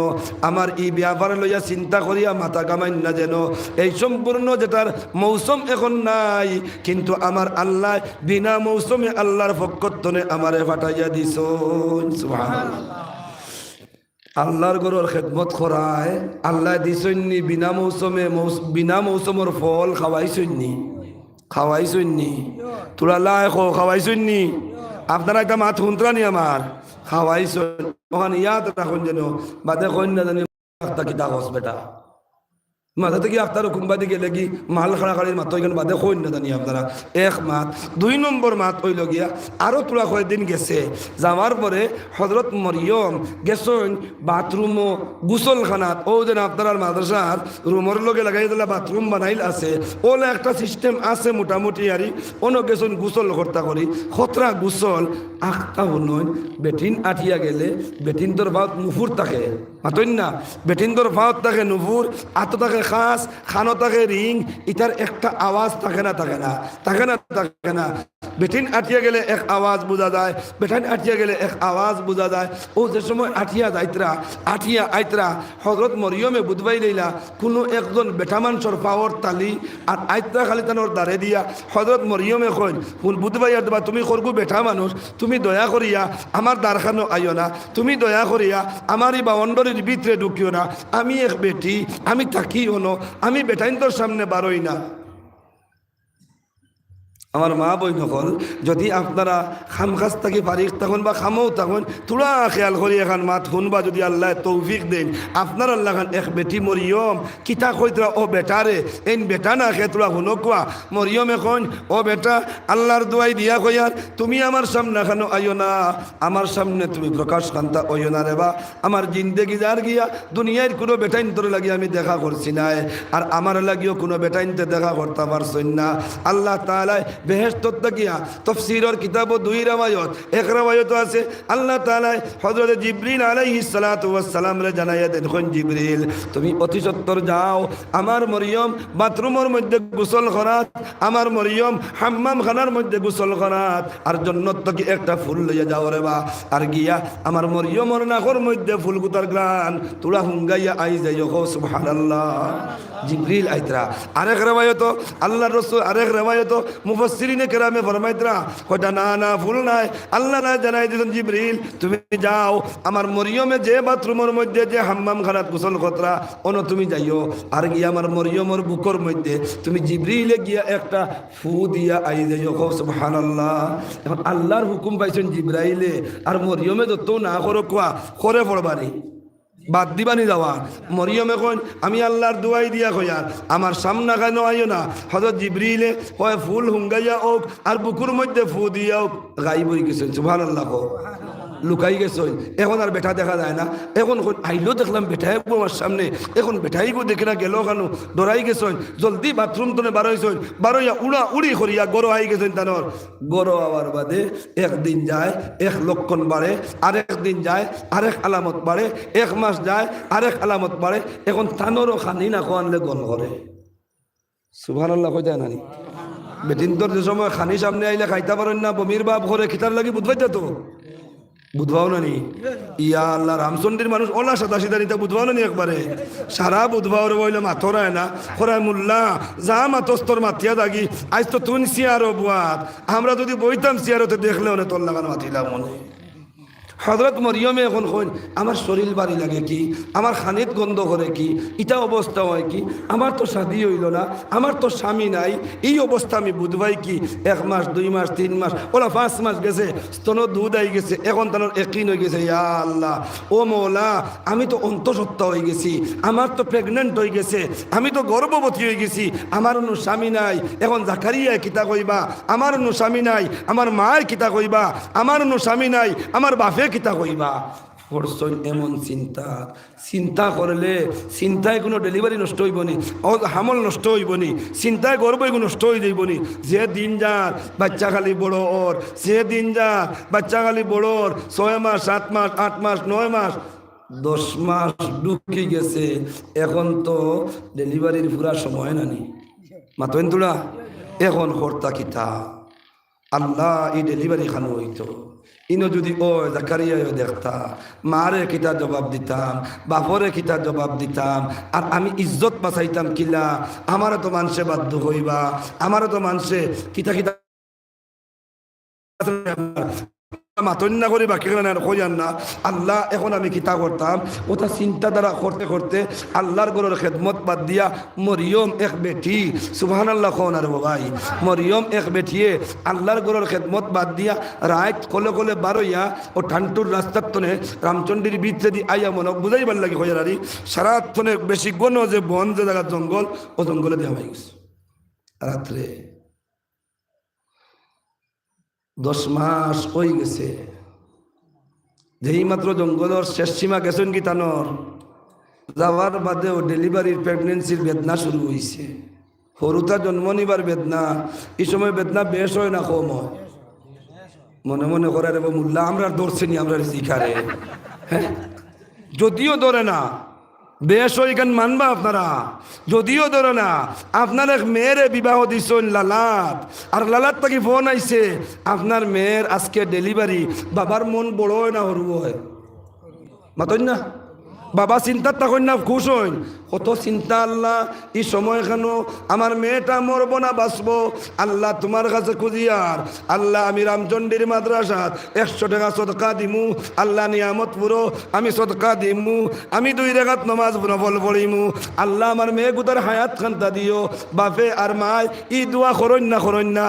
আমার এই ব্যাপার লইয়া চিন্তা করিয়া মাথা কামাইন না যেন এই সম্পূর্ণ যেটার মৌসুম এখন নাই কিন্তু আমার আল্লাহ বিনা মৌসুমে আল্লাহর পক্ষতনে আমারে পাঠাইয়া দিছেন সুবহানাল্লাহ আল্লাহর গরুর খেদমত করায় আল্লাহ দিছন্নি বিনা মৌসুমের ফল খাওয়াইছন্নি তোরা লাই খাওয়াইছন্নি আপনারা একটা মাত শুনতরানি আমার খাওয়াইছেন ওখানে ইয়াদ রাখুন যেন বাদে কইন না জানি কিতা হস বেটা মাথা থেকে আপনার কুম্বাদি গেলে কি মাল খাড়াখাড়ির মাত্র এখানে বাদে হইন না জানি আপনারা এক মাত 2 নম্বর মাত হইল গিয়া আরও তোলা কয়েকদিন গেছে যাওয়ার পরে হজরত মরিয়ম গেছেন বাথরুমও গুসলখানাত ও যেন আপনার মাদ্রাসার রুমের লগে লাগাই দিলে বাথরুম বানাইল আছে ওলে একটা সিস্টেম আছে মোটামুটি আরি অন্য গেছেন গুসল কর্তা করি খতরা গুসল আখটা হনইন বেটিন আঠিয়া গেলে বেটিন তোর ভাত নুফুর থাকে মাতইন না বেটিন তোর ভাত থাকে নুফুর আত থাকে খাস খানো থাকে রিং ইটার একটা আওয়াজ থাকে না থাকে না বেটিন আঠিয়া গেলে এক আওয়াজ বোঝা যায় বেটিন আঠিয়া গেলে এক আওয়াজ বোঝা যায় ও যে সময় আঠিয়া আইতরা হজরত মরিয়মে বুধবাই লইলা কোনো একজন বেটা মানুষের পাওয়ার তালি আর আইতরা খালি তানোর দাঁড়ে দিয়া হজরত মরিয়মে কইন বুধবাই আর দেবা তুমি করগু বেটা মানুষ তুমি দয়া করিয়া আমার দ্বারখানো আইও না তুমি দয়া করিয়া আমার এই বাউন্ডারির ভিতরে ঢুকিও না আমি এক বেটি আমি থাকি হনো আমি বেটাইন তোর সামনে বারোই না আমার মা বই নকল যদি আপনারা খামখাস থাকি ফারিক তখন বা খামও তখন তোরা খেয়াল করি এখন মাত শুনবা যদি আল্লাহ তৌফিক দেন আপনার আল্লাহ খান এক বেটি মরিয়ম কিতা কইতরা ও বেটারে এই বেটা না খে তোরা শুনো কোয়া মরিয়ম এখন ও বেটা আল্লাহর দোয়াই দিয়া কইয়ার তুমি আমার সামনে খানো আইও না আমার সামনে তুমি প্রকাশ কান্তা ওইও না রেবা আমার জিন্দেগি যার গিয়া দুনিয়ার কোনো বেটাইন তোর লাগি আমি দেখা করছি না আর আমার লাগিও কোনো বেটাইনতে দেখা করতে পারছি না আল্লাহ তাআলা বেহেশত গিয়া তফসিরের কিতাব 2 রাওয়ায়াত এক রাওয়ায়াত আছে আল্লাহ তাআলা হযরত জিবরিল আলাইহিস সালাতু ওয়াস সালাম রে জানাইয়া দেন কোন জিবরিল তুমি অতি সত্বর যাও আমার মরিয়ম বাথরুমের মধ্যে গোসল করাত আমার মরিয়ম হাম্মাম খানার মধ্যে গোসল করাত আর জান্নাত থেকে একটা ফুল লইয়া যাও রে বা আর গিয়া আমার মরিয়মের নাকর মধ্যে ফুল গুতার গ্রান তোরা হুঙ্গাইয়া আই যাইও সুবহানাল্লাহ জিবরিল আইতরা আরেক রাওয়ায়াত আল্লাহর রাসূল আরেক রাওয়ায়াত মুফাসসিরিনে কেরামে ফরমাইতরা কটা না ফুল নাই আল্লাহ না জানাই দিলেন জিবরিল তুমি যাও আমার মরিয়মে যে বাথরুমের মধ্যে যে হাম্মাম খানাত গোসল কতরা অন তুমি যাইও আর গিয়া আমার মরিয়মের বুকর মধ্যে তুমি জিবরিলে গিয়া একটা ফু দিয়া আই যাইও সুবহানাল্লাহ এখন আল্লাহর হুকুম পাইছেন জিবরাইলে আর মরিয়মে যত না করো কোয়া করে পড়বানি বাদ দিবানি যাওয়া মরিয়ম এখন আমি আল্লাহর দুয়াই দিয়া কইয়ার আমার সামনা কেন আইও না হযরত জিবরিলে হয় ফুল হুঙ্গাইয়া হোক আর বুকুর মধ্যে ফু দিয়া হোক গাইব হয়ে গেছেন সুবহানাল্লাহ লুকাই গেছেন এখন আর বেটা দেখা যায় না এখন আইলো দেখলাম বেটাই আমার সামনে এখন বেটাই গো দেখে না গেল কেন ডরাই গেছেন জলদি বাথরুম তো বারোইছেন বারোইয়া উড়া উড়ি করিয়া গরো আই গেছেন তানোর গরো আবার বাদে একদিন যায় এক লক্ষণ বাড়ে আরেক দিন যায় আরেক আলামত বাড়ে এক মাস যায় আরেক আলামত বাড়ে এখন তানোরও খানি না কোয়ানলে গন করে সুবহানাল্লাহ কইতা নানি বেটিন তোর যে সময় খানি সামনে আইলে খাইতে পারেন না বমির বাপ করে খিতার লাগি বুঝবাইতে তো বুধবাও না নি ইয়া আল্লাহ রামচন্দ্রের মানুষ ওলা সাদা সিদা নিতে বুধবাও না নি একবারে সারা বুধবাও বইলে মাথরায় না খরায় মুল্লা যা মাতস্তর মাথিয়া দাগি আজ তো তুন সিয়ারো বুয়াত আমরা যদি বইতাম সিয়ারতে দেখলে অনেক তোর লাগানো মাথিলাম মনে হযরত মরিয়মে এখন কইন আমার শরীর বাড়ি লাগে কি আমার খানিত গন্ধ করে কি এটা অবস্থা হয় কি আমার তো শাদী হইল না আমার তো স্বামী নাই এই অবস্থা আমি বুঝবাই কি 1 মাস 2 মাস 3 মাস ওলা 5 মাস গেছে স্তন দুধ আই গেছে এখন তার একদিন হয়ে গেছে ইয়া আল্লাহ ও মওলা আমি তো অন্তঃসত্ত্বা হয়ে গেছি আমার তো প্রেগনেন্ট হয়ে গেছে আমি তো গর্ভবতী হয়ে গেছি আমার অন্য স্বামী নাই এখন জাকারিয়া কিতা কইবা আমার অন্য স্বামী নাই আমার মায়ের কিতা কইবা আমার অন্য স্বামী নাই আমার বাপে কিতা কইবা পড়ছই এমন চিন্তা করলে চিন্তায় কোনো ডেলিভারি নষ্ট হইব নি হামল নষ্ট হইব নি চিন্তায় গর্ব এগুলো নষ্ট হয়ে যাইব নি যে দিন যার বাচ্চা খালি বড় ওর যে দিন যার বাচ্চা খালি বড় ওর 6 মাস 7 মাস 8 মাস 9 মাস 10 মাস ঢুকি গেছে এখন তো ডেলিভারির পুরা সময় নানি মাতোন তোরা এখন হর্তা কিতা আল্লাহ এই ডেলিভারি খানো হইতো ইনো যদি ও জাকারিয়া দেখতা মারে কিতা জবাব দিতাম বাপরে কিতা জবাব দিতাম আর আমি ইজ্জত বাঁচাইতাম কিলা আমারও তো মানুষে বাধ্য হইবা আমারও তো মানুষে কিতা কিতা মাতন্যা করে বাকি কইয়ান না আল্লাহ এখন আমি কিতা করতাম ওটা চিন্তাধারা করতে করতে আল্লাহর গরুর খেদমত বাদ দিয়া মরিয়ম এক বেটি সুবহানাল্লাহ কোন আর ভাই মরিয়ম এক বেটিয়ে আল্লাহর গরুর খেদমত বাদ দিয়া রাত কলে কলে বারইয়া ও ঠান্টুর রাস্তার তনে রামচন্দ্রীর ভিতরে দি আইয়া মনে বুঝাইবার লাগে হইয়ারি সারাক্ষণে বেশি গণ যে বন যে জায়গা জঙ্গল ও জঙ্গলে দেওয়া হয়ে গেছে রাত্রে 10 মাস হয়ে গেছে যেই মাত্র জঙ্গলের শেষ সীমা গেছেন কি তানর যাওয়ার বাদেও ডেলিভারির প্রেগনেন্সির বেদনা শুরু হয়েছে সরুতা জন্ম নিবার বেদনা এই সময় বেদনা বেশ হয় না কম হয় মনে মনে করে রে মোল্লা আমরা ধরছি নি আমরা শিখারে হ্যাঁ যদিও ধরে না বেশ ওইখান মানবা আপনারা যদিও ধরো না আপনার এক মেয়ের বিবাহ দিচ্ছেন লালাত আর লালাত তাকে ফোন আইছে আপনার মেয়ের আজকে ডেলিভারি বাবার মন বড় হয় না সরু হয় মাতন না বাবা চিন্তার তখন না খুশ হইন কত চিন্তা আল্লাহ এই সময় কেন আমার মেয়েটা মরব না বাঁচবো আল্লাহ তোমার কাছে খুঁজিয়ার আল্লাহ আমি রামচন্দ্রীর মাদ্রাসাত 100 টাকা সদকা দিমু আল্লাহ নিয়ামত পুরো আমি সদকা দিমু আমি 2 রাকাত নামাজ নফল পড়িমু আল্লাহ আমার মেয়ে গুতার হায়াত খান্তা দিও বাপে আর মায় ই দোয়া করইন না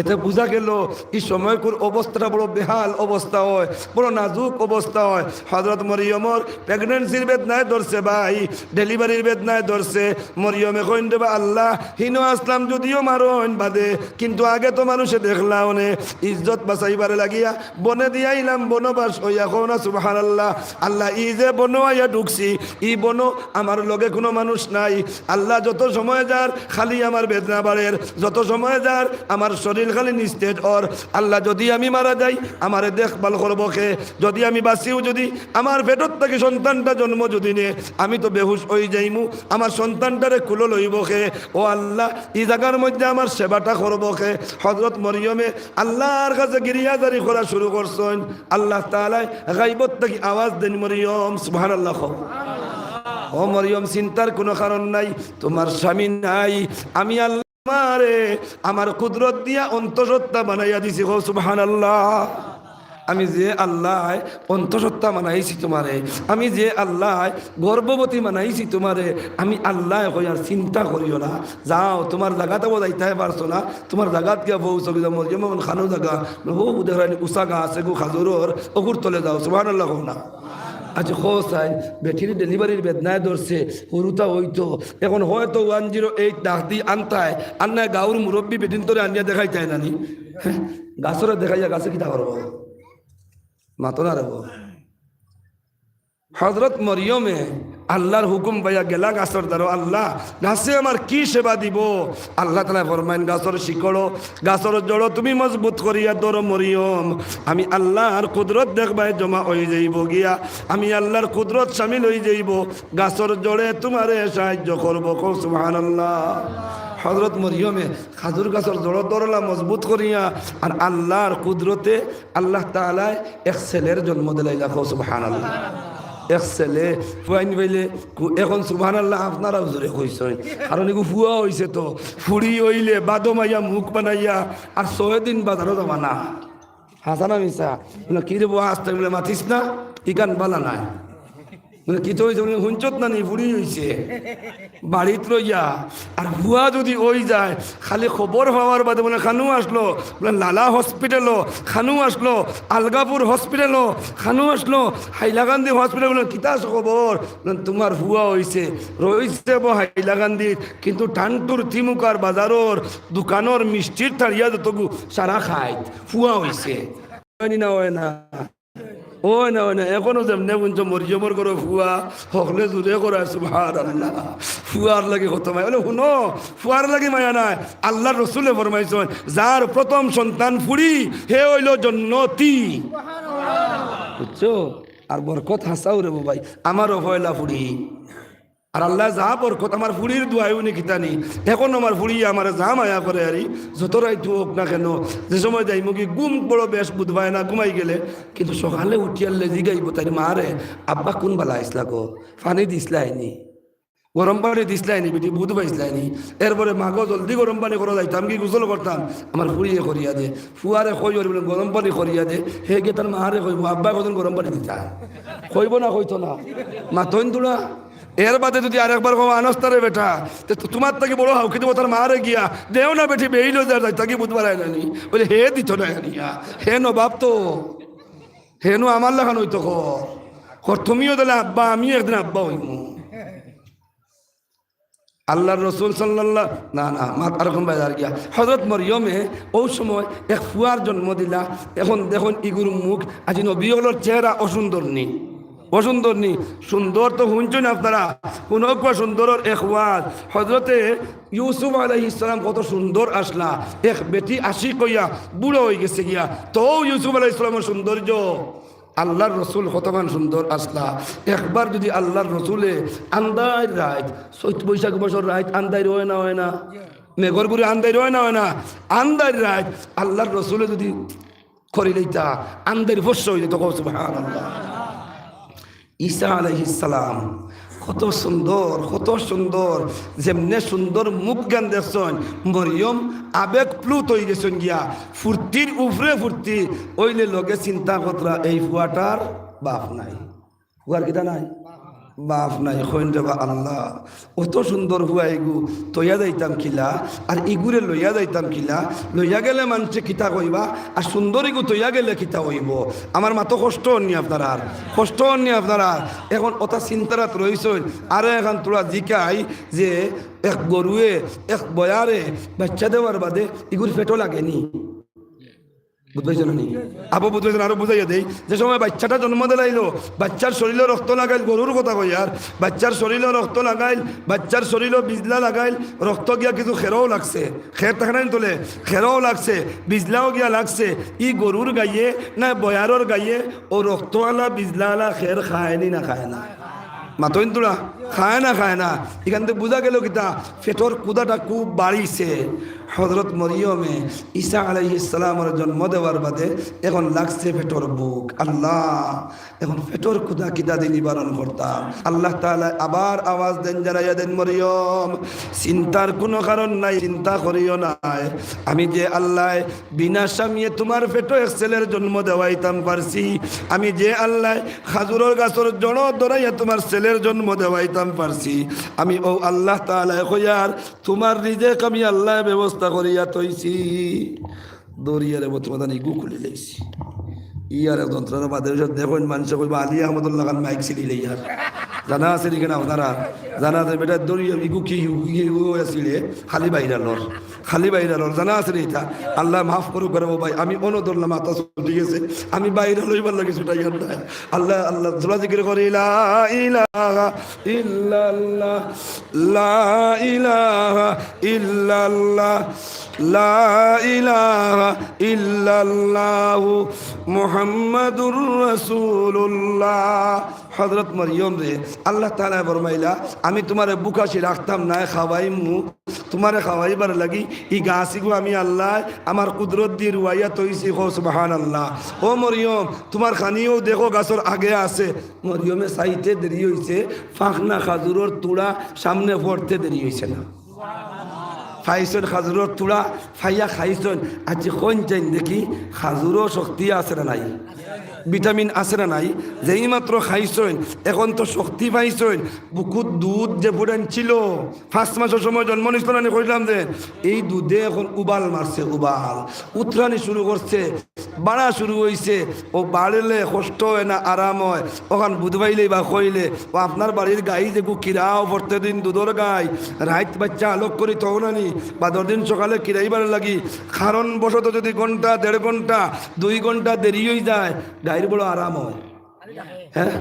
এতে বোঝা গেল এই সময়কুর অবস্থাটা বড় বেহাল অবস্থা হয় বড় নাজুক অবস্থা হয় হযরত মরিয়মর প্রেগনেন্সির বেদনায় ধরছে ভাই ডেলিভারির বেদনায় ধরছে মরিয়মে কইন দেবা আল্লাহ হিনো আসলাম যদিও মারণ বাদে কিন্তু আগে তো মানুষে দেখলাম নে ইজ্জত বাঁচাইবারে লাগিয়া বনে দিয়াইলাম বনবাস হইয়া কও না সুবহানাল্লাহ আল্লাহ ই যে বন আইয়া ঢুকছি ই বন আমার লগে কোনো মানুষ নাই আল্লাহ যত সময় যার খালি আমার বেদনা বাড়ের যত সময় যার আমার শরীর খালি নিস্তেজ ওর আল্লাহ যদি আমি মারা যাই আমারে দেখভাল করবো কে যদি আমি বাঁচিও যদি আমার পেটর থেকে সন্তানটা জন্ম যদি নে আমি তো বেহুশ হয়ে যাইমু আমার সন্তানটারে কুলো লইব কে ও আল্লাহ এই জায়গার মধ্যে আমার সেবাটা করবো কে হযরত মরিয়মে আল্লাহর কাছে গিরিয়াজারি করা শুরু করছেন আল্লাহ তাআলা গায়বত থেকে আওয়াজ দেন মরিয়ম সুবহানাল্লাহ ও মরিয়ম চিন্তার কোনো কারণ নাই তোমার স্বামী নাই আমি আল্লাহ মারে আমার কুদরত দিয়া অন্তঃসত্ত্বা বানাইয়া দিছি গো সুবহানাল্লাহ আমি যে আল্লাহ অন্তঃসত্ত্বা বানাইছি তোমারে আমি যে আল্লাহ গর্ভবতী বানাইছি তোমারে আমি আল্লাহ কইয়ার চিন্তা করিও না যাও তোমার জায়গাতে যাইতে পারছো না তোমার জায়গাত গিয়া বউ চলে যাও যেমন খানো জায়গা বউ দেখানি উষাগা আছে গো খাজুরর অগুর তলে যাও সুবহানাল্লাহ কও না আজ হোসাই বেটির ডেলিভারির বেদনায় ধরছে সরুতা হইতো এখন হয়তো 108 ডাক দি আনতায় আন্নায় গাঁর মুরব্বী বেটিন তোরে আনিয়া দেখাই চাই নানি গাছরে দেখাইয়া গাছে কিতা করবো মাতো না রেব হযরত মরিয়মে আল্লাহর হুকুম পাইয়া গেলা গাছর দ্বারা আল্লাহ গাছে আমার কি সেবা দিব আল্লাহ তাআলা ফরমাইন গাছর শিকড় গাছর জড় তুমি মজবুত করিয়া ধরো মরিয়ম আমি আল্লাহর কুদরত দেখবাই জমা হয়ে যাইব গিয়া আমি আল্লাহর কুদরত শামিল হয়ে যাইব গাছর জড়ে তোমারে সাহায্য করবো সুবহানাল্লাহ হযরত মরিয়মে খাজুর গাছর জড় ধরলা মজবুত করিয়া আর আল্লাহর কুদরতে আল্লাহ তাআলা এক ছেলের জন্ম দিলাইলা সুবহানাল্লাহ এক ছেলে ফুয়াইন পাইলে এখন সুবহানাল্লাহ আপনারাও জোরে কইছেন কারণ এগু ফুয়া হইছে তো ফুড়ি হইলে বাদো মাইয়া মুখ বানাইয়া আর 6 দিন বাজারও যাবা না হাসানা মিসা কি রে বুয়া আসতে বলে মাথিস না ইকান বালা নাই মানে কি তো হয়েছে হুঞ্চত না নি ফুড়ি হয়েছে বাড়িত রইয়া আর ভুয়া যদি ওই যায় খালি খবর হওয়ার বাদে বলে খানু আসলো বলে লালা হসপিটালও খানু আসলো আলগাপুর হসপিটালও খানু আসলো হাইলাকান্দি হসপিটাল বলে কিতা খবর তোমার ভুয়া হয়েছে রয়েছে হাইলাকান্দির কিন্তু টানটুর থিমুকার বাজারর দোকানের মিষ্টির থাড়িয়া যতগু সারা খায় ফুয়া হয়েছে না হয় না ও না এখনো যেমনে বলছো মরিয়মর করো ফুয়া হকলে জুড়ে করা সুবহানাল্লাহ ফুয়ার লাগে কত মায়া বলে শুনো ফুয়ার লাগে মায়া নাই আল্লাহ রসুলে ফরমাইছেন যার প্রথম সন্তান ফুড়ি হে হইল জন্নতি বুঝছো আর বরকত হাসাও রে ভাই আমারও পয়লা ফুড়ি আর আল্লাহ যা বরকত আমার ফুড়ির দুয়াইও নি খিতানি এখন আমার ফুড়ি আমার যা মায়া করে আরি যত রাইতো হোক না কেন যে সময় যাই মুখি গুম বড় বেশ বুধবায় না ঘুমাই গেলে কিন্তু সকালে উঠিয়ালে জিগাইব তাই মারে আব্বা কোন বালা আইসলা গো ফানি দিসলা আইনি গরম পানি দিসলাইনি বেটি বুধ পাইসলাইনি এরপরে মাগো জলদি গরম পানি করা যাইতাম কি গোসল করতাম আমার ফুড়িয়ে করিয়া দে ফুয়ারে কই বলে গরম পানি করিয়া দে হে গে তার মাহারে কইব আব্বা কতন গরম পানি দিতা কইব না কইতো না মাতইন তোলা এর বাদে যদি আরেকবার কো আনস্তারে বেটা তো তোমার থেকে বড় হাউ কিন্তু তার মারে গিয়া দেও না বেটি বেইলো যায় তাকে বুধবার আইলানি বলে হে দিত না আনিয়া হে নবাব তো হে নো আমার লাগান হইতো কর তুমিও দিলে আব্বা আমি একদিন আব্বা হইমু আল্লাহর রসুল সাল্লাল্লাহ না আরকম বাজার গিয়া হজরত মরিয়মে ওই সময় এক ফুয়ার জন্ম দিলা এখন দেখুন ইগুর মুখ আজি নবীগুলোর চেহারা অসুন্দর নেই অসুন্দর নি সুন্দর তো শুনছেন আপনারা শুনক সুন্দরের এক ওয়াজ হজরতে ইউসুফ আলাইহিস সালাম কত সুন্দর আসলা এক বেটি আসি কইয়া বুড়ো হয়ে গেছে গিয়া তো ইউসুফ আলাইহিস সালামের সৌন্দর্য আল্লাহর রসুল কতমান সুন্দর আসলা একবার যদি আল্লাহর রসুলে আন্দার রাত চৈত বৈশাখ বছর রাত আন্দাই রয় না মেঘর গুড়ি আন্দাই রয় না আন্দার রাত আল্লাহর রসুলে যদি করে লইতা আন্দার ফস্য হয়ে যেত সুবহানাল্লাহ ঈসা আলাইহিস সালাম কত সুন্দর যেমনে সুন্দর মুখ গান দেখছেন মরিয়ম আবেগ প্লুত হয়ে গেছেন গিয়া ফুর্তির উপরে ফুর্তি ওইলে লগে চিন্তা কতরা এই ফুয়াটার বাপ নাই ফুয়ার কিটা নাই বাপ নাই হইন দেবা আল্লাহ অত সুন্দর হুয়া এগু তৈয়া যাইতাম কিলা আর ইগুরে লইয়া যাইতাম কিলা লইয়া গেলে মানুষে কিতা কইবা আর সুন্দর ইগু তৈয়া গেলে কিতা হইব আমার মাতো কষ্ট হননি আপনারা কষ্ট হননি আপনারা এখন অত চিন্তারাত রইছেন আর এখন তোরা জিকাই যে এক গরুয়ে এক বয়ারে বাচ্চা দেওয়ার বাদে ইগুর পেটও লাগেনি বুঝতে নি আবু বুঝতে আরো বুঝাইয়া দেই যে সময় বাচ্চাটা জন্ম দিলাইলো বাচ্চার শরীরে রক্ত লাগাইল গরুর কথা কই আর বাচ্চার শরীরে রক্ত লাগাইল বাচ্চার শরীরে বিজলা লাগাইল রক্ত গিয়া কিছু খেরও লাগছে খের থাকে না তোলে খেরও লাগছে বিজলাও গিয়া লাগছে ই গরুর গাইয়ে না বয়ারর গাইয়ে ও রক্তওয়ালা বিজলাওয়ালা খের খায়নি না খায় না মাতইন তোরা খায় না এখান থেকে বোঝা গেল কিতা পেটর কুদাটা খুব বাড়িছে হজরত মরিয়মে ঈসা আলাইহিস সালামের জন্ম দেওয়ার বাদে এখন লাগছে পেটর বুক আল্লাহ এখন পেটর কুদা কিদা দিয়ে নিবারণ করতাম আল্লাহ তাআলা আবার আওয়াজ দেন জানাইয়া দেন মরিয়ম চিন্তার কোনো কারণ নাই চিন্তা করিও না আমি যে আল্লাহ বিনা স্বামীয়ে তোমার পেটো এক ছেলের জন্ম দেওয়াইতাম পারছি আমি যে আল্লাহ খাজুরের গাছের জড় ধরাইয়া তোমার ছেলের জন্ম দেওয়াইতাম পারছি আমি ও আল্লাহ তাআলা কইয়ার তোমার রিজেক আমি আল্লাহ ব্যবস্থা করিয়া তৈছি দরিয়ারে বর্তমান ইগু খুলে লাইছি ইয়ার যন্ত্রণা বাদে দেখুন মানুষ কইবা আলী আহমদুল্লাহ খান মাইক ছিলি ইয়ার জানা আছে নাকি না আপনারা জানা আছে বেটা দরিয়া ইগু কি আসলে খালি বাইরালর জানা আছে এটা আল্লাহ মাফ করুক করে ভাই আমি অনদরলাম মাথা ছুটি গেছে আমি বাইরে লইবার লাগে ছুটাই আল্লাহ আল্লাহ জোলা জিকির করে লা ইলাহা ইল্লাল্লাহ লা ইলাহা ইল্লাল্লাহ লা ইলাহা ইল্লাল্লাহু মুহাম্মাদুর রাসূলুল্লাহ হযরত মরিয়ম রে আল্লাহ তাআলা ফরমাইলা আমি তোমারে বুকাশি রাখতাম না খাওয়াইমু তোমারে খাওয়াইবার লাগি ই গাছিগু আমি আল্লাহ আমার কুদরত দিয়ে রুয়াইয়া তৈছি কো সুবহানাল্লাহ ও মরিয়ম তোমার খানিও দেখো গাছর আগে আছে মরিয়মে সাইতে দেরি হইছে ফাখনা খাজুরের তুড়া সামনে পড়তে দেরি হইছে না খাইছেন খাজুরের তুড়া ফাইয়া খাইছেন আজি কোন চাইন দেখি খাজুরও শক্তি আছে না নাই ভিটামিন আছে না নাই যেই মাত্র খাইছেন এখন তো শক্তি পাইছেন বুকুত দুধ যে ফুটান ছিল 5 মাসের সময় জন্ম নিষ্ঠানে কইলাম যে এই দুধে এখন উবাল মারছে উবাল উতরানি শুরু করছে বাড়া শুরু হইছে ও বাড়লে কষ্ট হয় না আরাম হয় ওখান বুধবাইলেই বা কইলে ও আপনার বাড়ির গাই যে কিরাও পড়তে দিন দুধর গাই রাত বাচ্চা আলোক করি তখন আনি বা 10 দিন সকালে কিরাইবার লাগি কারণ বশত যদি ঘন্টা 1.5 ঘন্টা 2 ঘন্টা দেরি হয়ে যায় গাইর বড় আরাম হয় হ্যাঁ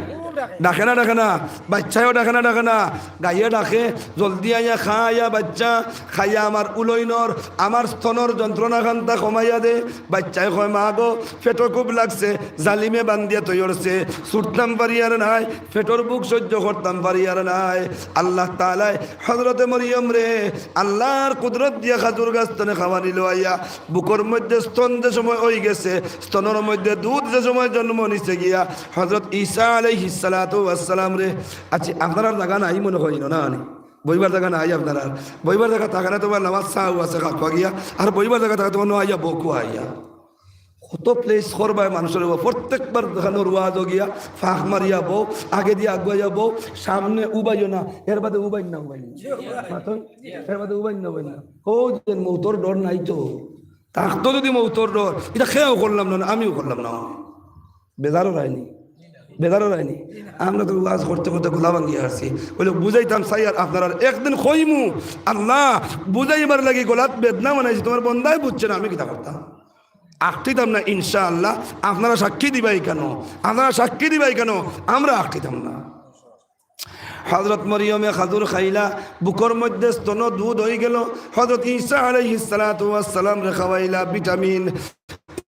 ডাকে না বাচ্চাও ডাকে না গাইয়ে ডাকে জলদি আইয়া খাইয়া বাচ্চা খাইয়া আমার উলইনর আমার স্তনর যন্ত্রণা খান্তা কমাইয়া দে বাচ্চায় কয় মা গো পেটো খুব লাগছে জালিমে বান্ধিয়া তৈরছে ছুটতাম পারি আর নাই পেটোর বুক সহ্য করতাম পারি আর নাই আল্লাহ তাআলা হযরতে মরিয়ম রে আল্লাহর কুদরত দিয়া খাজুর গাছ তনে খাওয়া নিল আইয়া বুকর মধ্যে স্তন যে সময় হয়ে গেছে স্তনের মধ্যে দুধ যে সময় জন্ম নিছে গিয়া হযরত ঈসা আলাইহিস সালাতু ওয়াস সালাম রে আচ্ছা আপনার জায়গা নাই মনে হয় না বইবার জায়গা নাই আপনার, আর বইবার জায়গা থাকা না তোমার নামাজ চাও আছে কাকুয়া গিয়া, আর বইবার জায়গা থাকা তোমার আইয়া বকু আইয়া কত প্লেস করবায় মানুষের প্রত্যেকবার দেখানো রোয়াজ গিয়া ফাঁক মারিয়া বউ আগে দিয়ে আগুয়াইয়া বউ সামনে উবাইও না, এর বাদে উবাই না এর বাদে উবাই না ও যে মৌতর ডর নাই তো, থাকতো যদি মৌতর ডর এটা খেয়েও করলাম না, আমিও করলাম না, বেজারও রায়নি। আমরা তো ওয়াজ করতে করতে গোলা ভাঙ্গিয়ে আসছি, বলে বুঝাইতাম চাই আর আপনার একদিন কইমু আল্লাহ বুঝাইবার লাগি গোলাত বেদনা বানাইছি, তোমার বন্ধাই বুঝছে না, আমি কিতা করতাম আঁকটিতাম না। ইনশাআল্লাহ আপনারা সাক্ষী দিবাই কেন, আমরা আঁকটিতাম না। হযরত মরিয়মে খাজুর খাইলা, বুকর মধ্যে স্তন দুধ হয়ে গেল। হযরত ঈসা আলাইহিস সালাতু ওয়াস সালাম রে খাওয়াইলা ভিটামিন।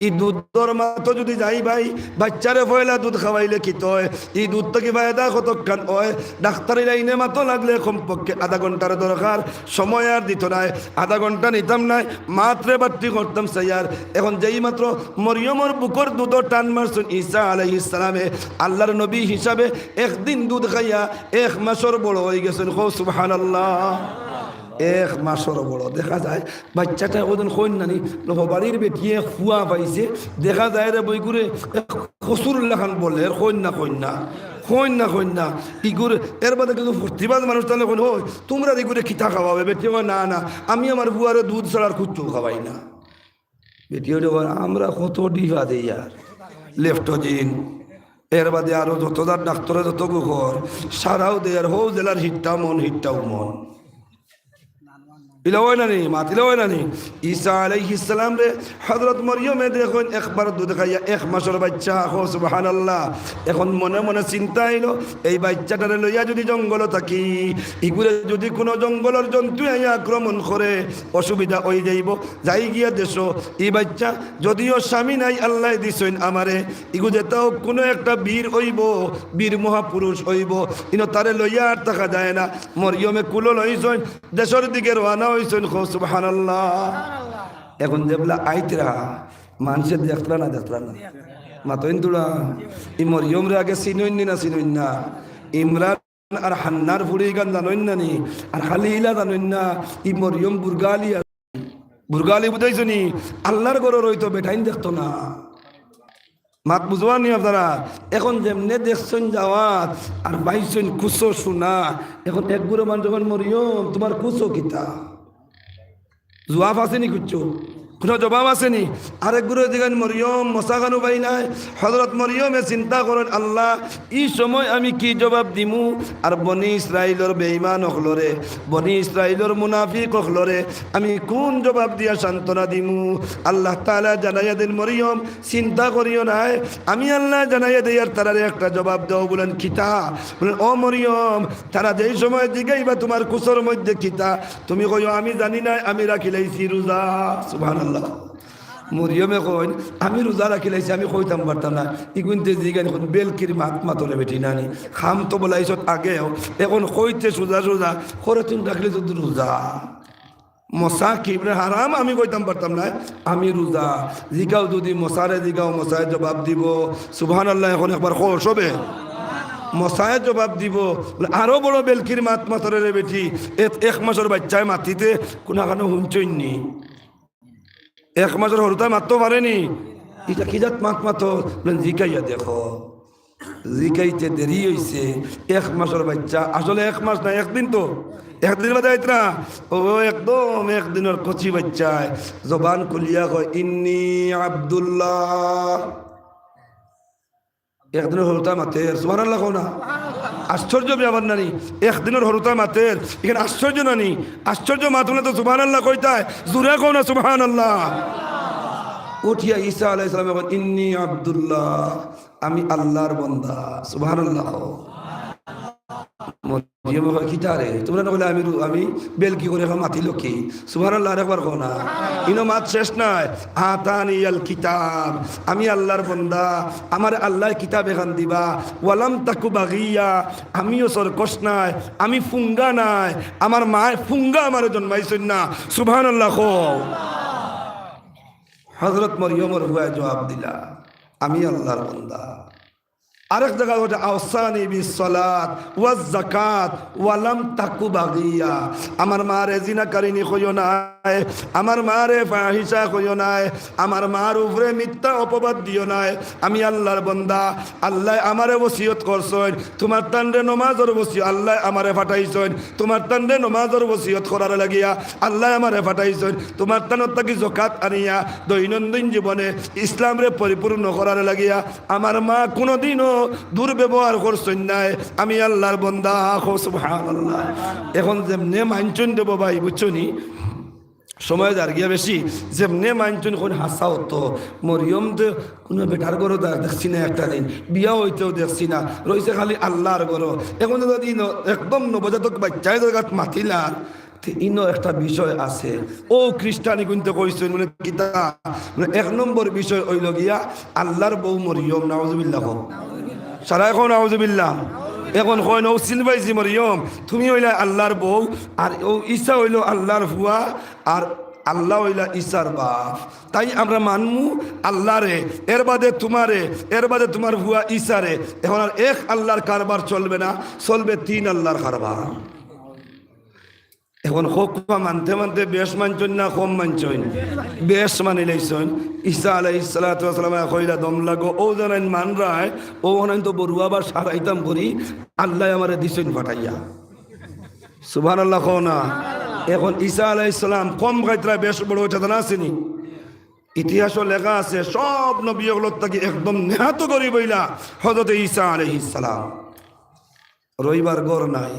ই দুধর মাতো যদি যাই ভাই বাচ্চারে পয়লা দুধ খাওয়াইলে কি হয়, এই দুধটা কি ফায়দা কতক্ষণ হয়, ডাক্তারি লাইনে মাতো লাগলে কমপক্ষে আধা ঘন্টার দরকার, সময় আর দিত নাই, আধা ঘন্টা নিতাম নাই, মাত্রে বাট্টি করতাম সাইয়ার। এখন যেই মাত্র মরিয়মর বুকর দুধ টান মারছেন ঈসা আলাইহিস সালামে, আল্লাহর নবী হিসাবে একদিন দুধ খাইয়া 1 মাসের বড় হয়ে গেছেন। খো সুবহানাল্লাহ, 1 মাসের বড়। দেখা যায় বাচ্চাটা ওদিন কইন নানি বাড়ির বেটিয়ে ফুয়া পাইছে, দেখা যায় রে বই করে কসুরুল্লাহ খান বলে কইন না ই করে। এর বাদে কিন্তু প্রতিবাদ মানুষ তাহলে কোন ওই তোমরা এই করে খিতা খাওয়াবে, বেটি না আমি আমার বুয়ারে দুধ ছাড়ার কুচ্ছু খাওয়াই না। বেটি আমরা কত ডিভা দিই আর লেফটোজিন, এর বাদে আরো যতদার ডাক্তারে যত ঘর সারাও দেয়ার হো জেলার হিটটাও মন ঈসা আলাইহিস সালাম রে হযরত মরিয়মে দেখুন একবার দুধ খাইয়া 1 মাসের বাচ্চা। সুবহানাল্লাহ। এখন মনে মনে চিন্তা আইলো এই বাচ্চাটারে লইয়া যদি জঙ্গল থাকি, ইগুরে যদি কোনো জঙ্গলের জন্তু আইয়া আক্রমণ করে অসুবিধা হয়ে যাইব, যাই গিয়া দেশ এই বাচ্চা যদিও স্বামী নাই আল্লাহ দিছেন আমারে, ইগু যেটাও কোনো একটা বীর হইব, বীর মহাপুরুষ হইব, ইনো তারে লইয়া আর থাকা যায় না। মরিয়মে কুলো লইছেন, দেশের দিকে রওনা হইছেন। সুবহানাল্লাহ। এখন যেগুলা আইতরা মানুষের দেখলা না মাতইন তুলা ই মরিয়ম রে আগে চিনইন না ইমরান আর হান্নার ফুড়ি গান জানইন না নি, আর হালিলা জানইন না ই মরিয়ম বুরগালি বুঝাইছো নি, আল্লাহর ঘর রইতো বেটাইন দেখতো না। মাত বুঝবা নি আপনারা? এখন যেমনে দেখছেন যাওয়াত আর বাইছেন কুসো শোনা, এখন এক গুরু মান যখন মরিয়ম তোমার কুসো কিতা জবাব আসেনি, কুচ্ছো কোনো জবাব আসেনি। আরেক গুরু দিগান মরিয়ম মশাগানু পাই নাই। হযরত মরিয়মে চিন্তা করেন আল্লাহ এই সময় আমি কি জবাব দিমু, আর বনি ইসরাইলর বেঈমান হলরে, বনি ইসরাইলর মুনাফিক হলরে আমি কোন জবাব দিয়া সান্ত্বনা দিমু। আল্লাহ তাআলা জানাইয়া দেন মরিয়ম চিন্তা করিও না, আমি আল্লাহ জানাইয়া দেই আর তারারে একটা জবাব দাও। বলেন খিতা, বলেন ও মরিয়ম তারা যেই সময় জিগাইবা তোমার কুসর মধ্যে খিতা, তুমি কইও আমি জানি না, আমি রাখি লাইছি রোজা। সুবহানাল্লাহ। মরিয়মে কইন আমি রোজা রাখি লাইছি, আমি কইতাম পারতাম না। ইগুনতে জিগান এখন বেলকির মাতলে বেটি নানি খাম তো বলাইছত আগেও, এখন কইতে সোজা করে তুমি রাখলে তো রোজা মশা কিবরে হারাম, আমি কইতাম পারতাম না আমি রোজা। জিগাও যদি মশারে জিগাও, মশায় জবাব দিব। সুবহানাল্লাহ। এখন একবার খোশ হবে, মশায় জবাব দিব। আরো বড় বেলকির মাতরে রে বেটি 1 মাসের বাচ্চায় মাতিতে কোনো হুঞ্চইনি, 1 মাসের হরুতা মারতে পারেনি, এটা কি জাত মাতো জিকাইয়া দেখো। জিকাইতে দেরি হয়েছে, 1 মাসের বাচ্চা আসলে 1 মাস না 1 দিন, তো 1 দিন বাদে আইতরা ও একদম 1 দিনের কচি বাচ্চায় জবান খুলিয়া কয় ইন্নি আব্দুল্লাহ। 1 দিনের হরুতা মাতের। সুবহানাল্লাহ না আশ্চর্য ব্যাপার নানি, 1 দিনের হরুতা মাতের এখানে আশ্চর্য নানি, আশ্চর্য মাতুলে তো সুবহানাল্লাহ কইতায়, জুরে কও না সুবহানাল্লাহ। উঠিয়া ঈসা আলাইহিস সালাম এখন ইন্নি আব্দুল্লাহ, আমি আল্লাহর বান্দা। সুবহানাল্লাহ। মরিয়ম কিতারে তোমরা না বলে আমি বেলকি করে মাতিল কি? সুবহানাল্লাহ। একবার কও না, ইনো মাত শেষ নাই। আতানিয়াল কিতাব, আমি আল্লাহর বান্দা, আমার আল্লাহ কিতাব এখান দিবা। ওয়ালাম তাকু বাগিয়া, আমিও সরকশ নাই, আমি ফুঙ্গা নাই, আমার মায় ফুঙ্গা আমার জন্মাইছেন না। সুবহানাল্লাহ। হযরত মরিয়মের হুয়া জবাব দিলা আমি আল্লাহর বান্দা, আরেক জায়গা হচ্ছে আওসানি বিসসালাত ওয়াজ যাকাত ওয়ালাম তাকু বাগিয়া, আমার মারে জিনাকারিনী কইও নাই, আমার মারে ফাহিশা কইও নাই, আমার মার উপরে মিথ্যা অপবাদ দিও নাই। আমি আল্লাহর বান্দা, আল্লাহ আমারে ওসিয়ত করছেন, তোমার তান্ডে নমাজের ওসিয়ত আল্লাহ আমারে ফাটাইছেন, তোমার তান্ডে নমাজের ওসিয়ত করার লাগিয়া আল্লাহ আমারে ফাটাইছেন, তোমার তানত থাকি যাকাত আনিয়া দৈনন্দিন জীবনে ইসলামরে পরিপূর্ণ করার লাগিয়া আমার মা কোনোদিনও দুর্ব্যবহার করছেন নাই। আমি আল্লাহর বান্দা, সুবহানাল্লাহ। এখন যেমনে মানছেন দেব ভাই, বুঝছো নি, সময় যার গিয়া বেশি, যেমনে মানছেন কোন হাসা হতো। মরিয়ম তো কোনো বেটার গরো দেখছি না, একটা দিন বিয়া হইতেও দেখছি না, রয়েছে খালি আল্লাহর গরো। এখন যদি একদম নবজাতক বাচ্চায় জায়গাত মাতিলার, ইনো একটা বিষয় আছে। ও খ্রিস্টানি কিন্তু কইছেন মানে কিতা, মানে এক নম্বর বিষয় হইল গিয়া আল্লাহর বউ মরিয়ম, নাউজুবিল্লাহ, সারা এখন নাউজুবিল্লাহ। এখন কয় ও চিনবাইছি মরিয়ম, তুমি হইলা আল্লাহর বউ, আর ও ঈসা হইল আল্লাহর ফুয়া, আর আল্লাহ হইলা ঈসার বাপ। তাই আমরা মানমু আল্লাহরে, এর বাদে তোমারে, এর বাদে তোমার ফুয়া ঈসারে। এখন আর এক আল্লাহর কারবার চলবে না, চলবে তিন আল্লাহর কারবার। এখন হকুমা মানতে মানতে বেশ মানছেন না কম মানছেন? বেশ মানি লাইছেন। ঈসা আলাইহিস সালাতু ওয়াস সালাম কইলা দম লাগো, ও জানেন মান রায়, ও অনেক তো বড়ুয়া বা সারাইতাম করি, আল্লাহ আমারে দিছেন ফাটাইয়া। সুবহানাল্লাহ কও না। এখন ঈসা আলাইহিস সালাম কম গাইতরা বেশ বড় হইতা না আসেনি? ইতিহাসও লেখা আছে, সব নবী ওগুলোর থেকে একদম নেহাত করি বইলা হযরত ঈসা আলাইহিস সালাম। রইবার ঘর নাই,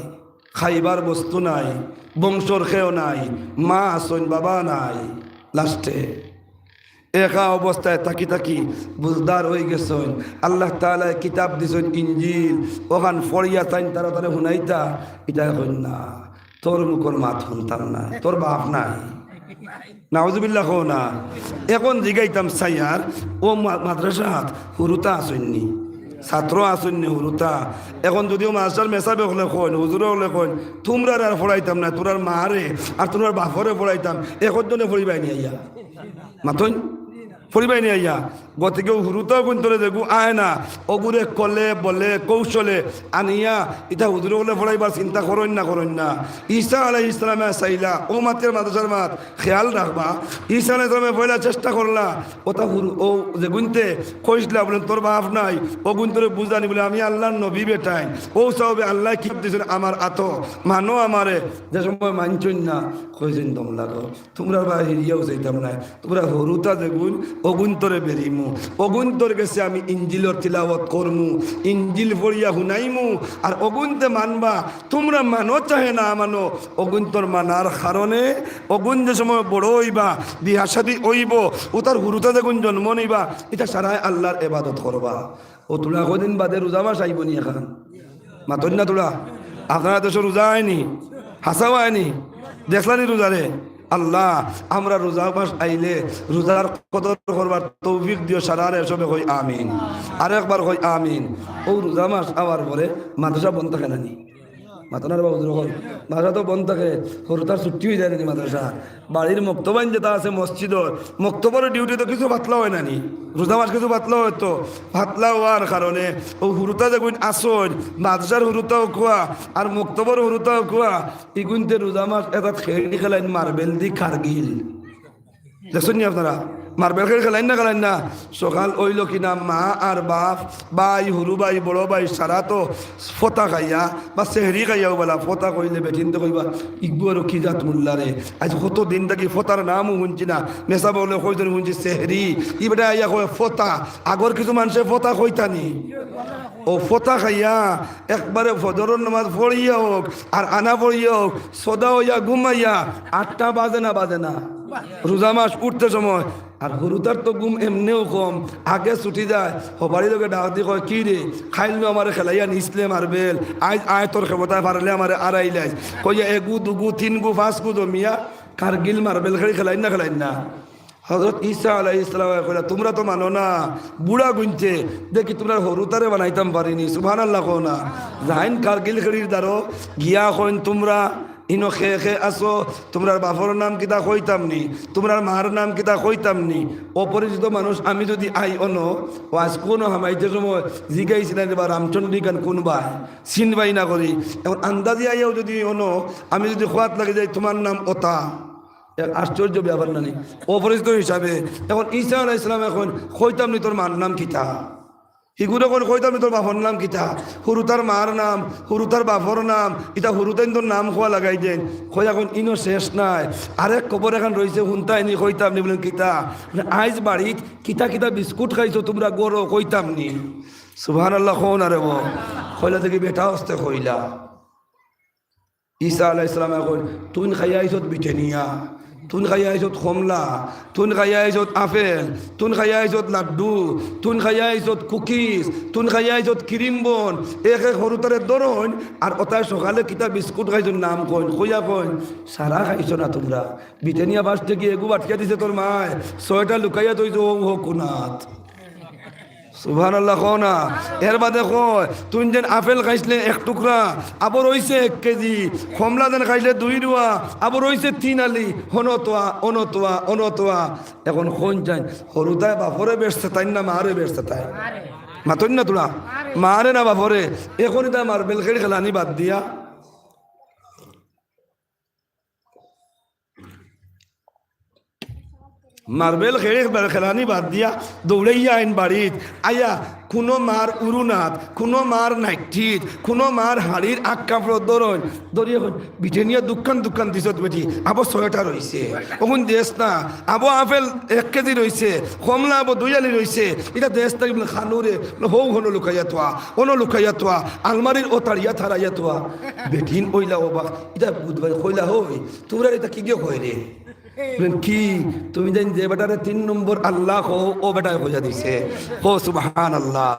খাইবার বস্তু নাই, বংশর খেয়েও নাই, মা আসন বাবা নাই, লাস্টে একা অবস্থায় থাকি থাকি বুঝদার হয়ে গেছেন। আল্লাহ তাআলা কিতাব দিছেন ইনজিল, ওখান ফড়িয়া চাইন তারা তারা শুনাইতা, এটা এখন না, তোর মুখর মাত শুনতাম না, তোর বাপ নাই, নাউজুবিল্লাহ কও না। এখন জিগাইতাম সাইয়ার, ও মাদ্রাসাত হুরুতা আসেননি, ছাত্র আসেননি হুরুতা। এখন যদিও মাস্টার মেসাবে হলে কন, হুজুরে হলে কন, তোমরা আর পড়াইতাম না, তোরার মারে আর তোমার বাপরে পড়াইতাম, একজনে পড়িবাই নি আইয়া মাথন, পড়িবাই নি আইয়া। গতিকে হুরুতাও কিন্তু দেখু আয় না, অগুরে কলে বলে কৌশলে আনিয়া এটা হুজুরে হলে পড়াইবার চিন্তা করেন না, করেন না। ঈসা আলাইহিস সালামে চাইলা ও মাতের মাদ্রাসার মাত খেয়াল রাখবা। ঈসা আলাইহিস সালামে পয়লা চেষ্টা করলা, ওটা হুরু ও যে গুনতে কইসলা বলেন তোর বাপ নাই, ও গুনতরে বুঝানি বলে আমি আল্লাহর নবী বেটাই, ও সবে আল্লাহ কি দিয়েছেন আমার আত মানো আমারে। যে সময় মানছেন না, কইছেন দম লাগো, তোমরা বা হিরিয়াও চাইতাম না, তোমরা হরুতা যেগুন অগুন্তরে বেরিমু, অগুন্তর গেছে আমি ইঞ্জিলর তিলাওয়াত করমু, ইঞ্জিল পড়িয়া শুনাইমু, আর অগুনতে মানবা। তোমরা মানো চাহে না মানো, অগুন্তর মানার কারণে অগুন যে সময় বড় হইবা, বিয়া শাদী হইব, ও তার হুরুতা যেগুন জন্ম নিবা, এটা সারাই আল্লাহর ইবাদত করবা। ও তোলা কদিন বাদে রোজা মাস আইব নি এখন মাতন না তোলা? আপনারা দেশে রোজা আয়নি, হাসাও আয়নি, দেখলানি রোজারে? আল্লাহ আমরা রোজা মাস আইলে রোজার কদর করবার তৌফিক দিও সারারে সবে কই আমিন। আর একবার কই আমিন। ও রোজা মাস আওয়ার পরে মাদ্রাসা বন্ধ থাকে নানি, মাতনার বাবু যখন মাদ্রাসা তো বন্ধ থাকে, হরতার ছুটি হয়ে যায় নানি মাদ্রাসা। বাড়ির মক্তবাইন যেটা আছে মসজিদর, মক্তবর ডিউটি তো কিছু পাতলা হয় নানি, রোজা মাস কিছু পাতলা হয়তো, পাতলা হওয়ার কারণে ও হুরুতা যেগুন আসন, মাদ্রাসার হুরুতাও খোয়া আর মক্তবর হুরুতাও খোয়া, ইগুনতে রোজা মাস এটা খেলি খেলাইন মার্বেল দি কারগিল, দেখছেন নি আপনারা? মার্বেল খেল খেলাইন না, খেলাইন না। সকাল ওইল কিনা মা আর বাপ, ভাই হুরু ভাই বড় ভাই সারা তো ফতা খাইয়া বা সেহরি খাইয়াও বলা, ফতা কইলে বেঠিনতে কইবা ইকবু আর কি জাত মুল্লারে, আজ কত দিন থাকি ফতার নামও শুনছি না, মেসা বলে কইতেন শুনছি সেহরি, ই বেটা আইয়া কয় ফতা। আগর কিছু মানুষে ফতা কইতানি, ও ফতা খাইয়া একবারে ফজরের নামাজ পড়িয়া হোক আর আনা পড়িয়া হোক, সদা হইয়া ঘুমাইয়া 8টা বাজে না, বাজে না রোজা মাস উঠতে সময়। আর হুরুতার তো ঘুম এমনিও কম, আগে ছুটি যায়, হবারি লোকে ডাক দিয়ে কয় কি রে খাইলো আমার খেলাইয়া নিসলে মারবেল, আজ আয় তোর ক্ষমতায় পারলে আমার আড়াইলাই, কইয়া এগু দুগু 3 গু 5 গু জমিয়া কারগিল মারবেল খেলি খেলাইন না, খেলাইন না। হযরত ঈসা আলাইহিস সালাম কইলা তোমরা তো মানো না, বুড়া গুনছে দেখি তোমরা হরুতারে বানাইতাম পারিনি, সুবহানাল্লাহ কও না। জাইন কারগিল খেলির দ্বারো গিয়া কইন তোমরা ইনো খে খে আসো তোমরার বাপর নাম কিতা কইতাম নি তোমরার মার নাম কিতা কইতাম নি অপরিচিত মানুষ আমি যদি আই অনো ও আজ কোনো হামাইতে সময় জিগাইছিলেন বা রামচন্দ্রী গান কোন বাই চিনবাই না করি এখন আন্দাজি আইয়াও যদি অনো আমি যদি খোয়াত লাগে যাই তোমার নাম ওতা এক আশ্চর্য ব্যাপার নানি অপরিচিত হিসাবে এখন ঈসা আলাইহিস সালাম এখন কইতাম নি তোর মার নাম কিতা হিগুলো কোন কইতাম নি তোর বাপর নাম কিতা হুরুতার মার নাম হুরুতার বাপর নাম ইটা হুরুতাইন তোর নাম খোয়া লাগাই দেন কই এখন ইনো শেষ নাই আরেক কবর এখন রয়েছে হুনতাই নি কইতাম নি বলেন কিতা আইজ বাড়িত কিতা কিতা বিস্কুট খাইছো তোমরা গরো কইতাম নি সুবহানাল্লাহ কোন আরে বো কইলা থেকে বেটা হস্তে কইলা ঈসা আলাইহিস সালাম এখন তুই খাইয়া আইছত বিটেনিয়া তুন খাইয়া আইছত কমলা তুন খাইয়া আইছত আপেল তুন খাইয়া আইছত লাড্ডু তুন খাইয়া আইছত কুকিজ তুন খাইয়া আইছত ক্রিম বন এক এক সরুতারে ধরন আর ওটাই সকালে কিতা বিস্কুট খাইছ নাম কইন কইয়া কইন সারা খাইছো না তোমরা বিটেনিয়া বাস থেকে এগু আটকে দিছে তোর মায় ছয়টা লুকাইয়া তৈছ ও কোনাত সুবহানাল্লাহ কোনা এর বাদে কয় তুই যেন আপেল খাইছিলে এক টুকরা আবার হইছে 1 কেজি কমলা যেন খাইলে 2 রুয়া আবার হইছে 3 আলি অনতোয়া এখন কোন যাই হরুতায় বাপরে বেসতে তাই না মারে বেসতে তাই মাতন না তোরা মারে না বাপরে এখনই তাই মার্বেল খেলি খেলানি বাদ দিয়া মার্বেল খেলে খেলানি বাদ দিয়া দৌড়াইয়া আইন বাড়িত আয়া কোনো মার উরুনাথ কোনো মার নাইটিত কোনো মার হাড়ির আগ কাপড় দরন দরিয়া বিটেনিয়া দোকান দিছত বেটি আবো 6টা রয়েছে ওখান দেশ না আবো আপেল 1 কেজি রয়েছে কমলা আবো 2 আলি রয়েছে এটা দেশ থেকে খানুরে হৌ হনো লুকাইয়া তোয়া আলমারির ও তাড়িয়া থারাইয়া তোয়া বেটিন ওইলা ও বা এটা বুধবার কইলা হই তোমরা এটা কি গিয়ে কই রে কি তুমি জান যে বেটারে 3 নম্বর আল্লাহ কো ও বেটায় খোঁজা দিছে ও সুবহানাল্লাহ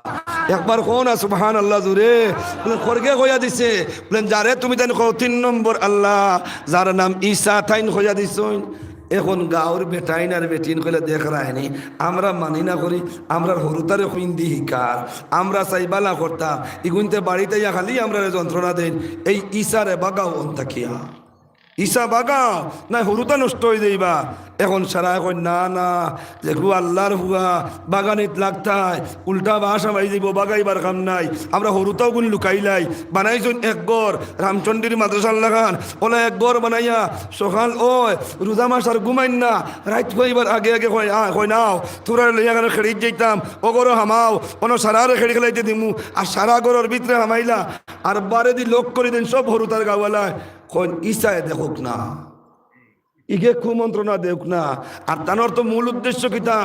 একবার কো না সুবহানাল্লাহ জুরে বলেন খরগে খোঁজা দিছে বলেন যারে তুমি জান কো 3 নম্বর আল্লাহ যার নাম ঈসা তাইন খোঁজা দিছইন এখন গাঁর বেটাইন আর বেটিন কইলে দেখ রায়নি আমরা মানি না করি আমরা হরুতারে হিন্দি হিকার আমরা চাইবালা করতাম ইগুনতে বাড়িতে ইয়া খালি আমরা যন্ত্রণা দেন এই ঈসারে বাগাও অন্তাকিয়া ঈসা বাগাও না হরুতা নষ্ট হয়ে যাইবা এখন সারা এখন না দেখু আল্লাহর হুয়া বাগানিত লাগতায় উল্টা বাসা বাই যাইব বাগাইবার কাম নাই আমরা হরুতাও গুণ লুকাইলাই বানাইছেন এক গড় রামচন্দ্রীর মাদ্রাসার লাগান ওলা এক গড় বানাইয়া সকাল ওই রোজা মাস আর ঘুমাইন না রাত কইবার আগে কই নাও তোরা লইয়া গেলে খেড়িত যাইতাম ও গরো হামাও কোনো সারারে খেড়ি খেলাইতে দিমু আর সারা গড়ের ভিতরে হামাইলা আর বারে দি লোক করে দিন সব হরুতার গাওয়ালায় কোন ঈসায় দেখুক না ইগে কুমন্ত্রণা দেখ না আর তানোর তো মূল উদ্দেশ্য কিতা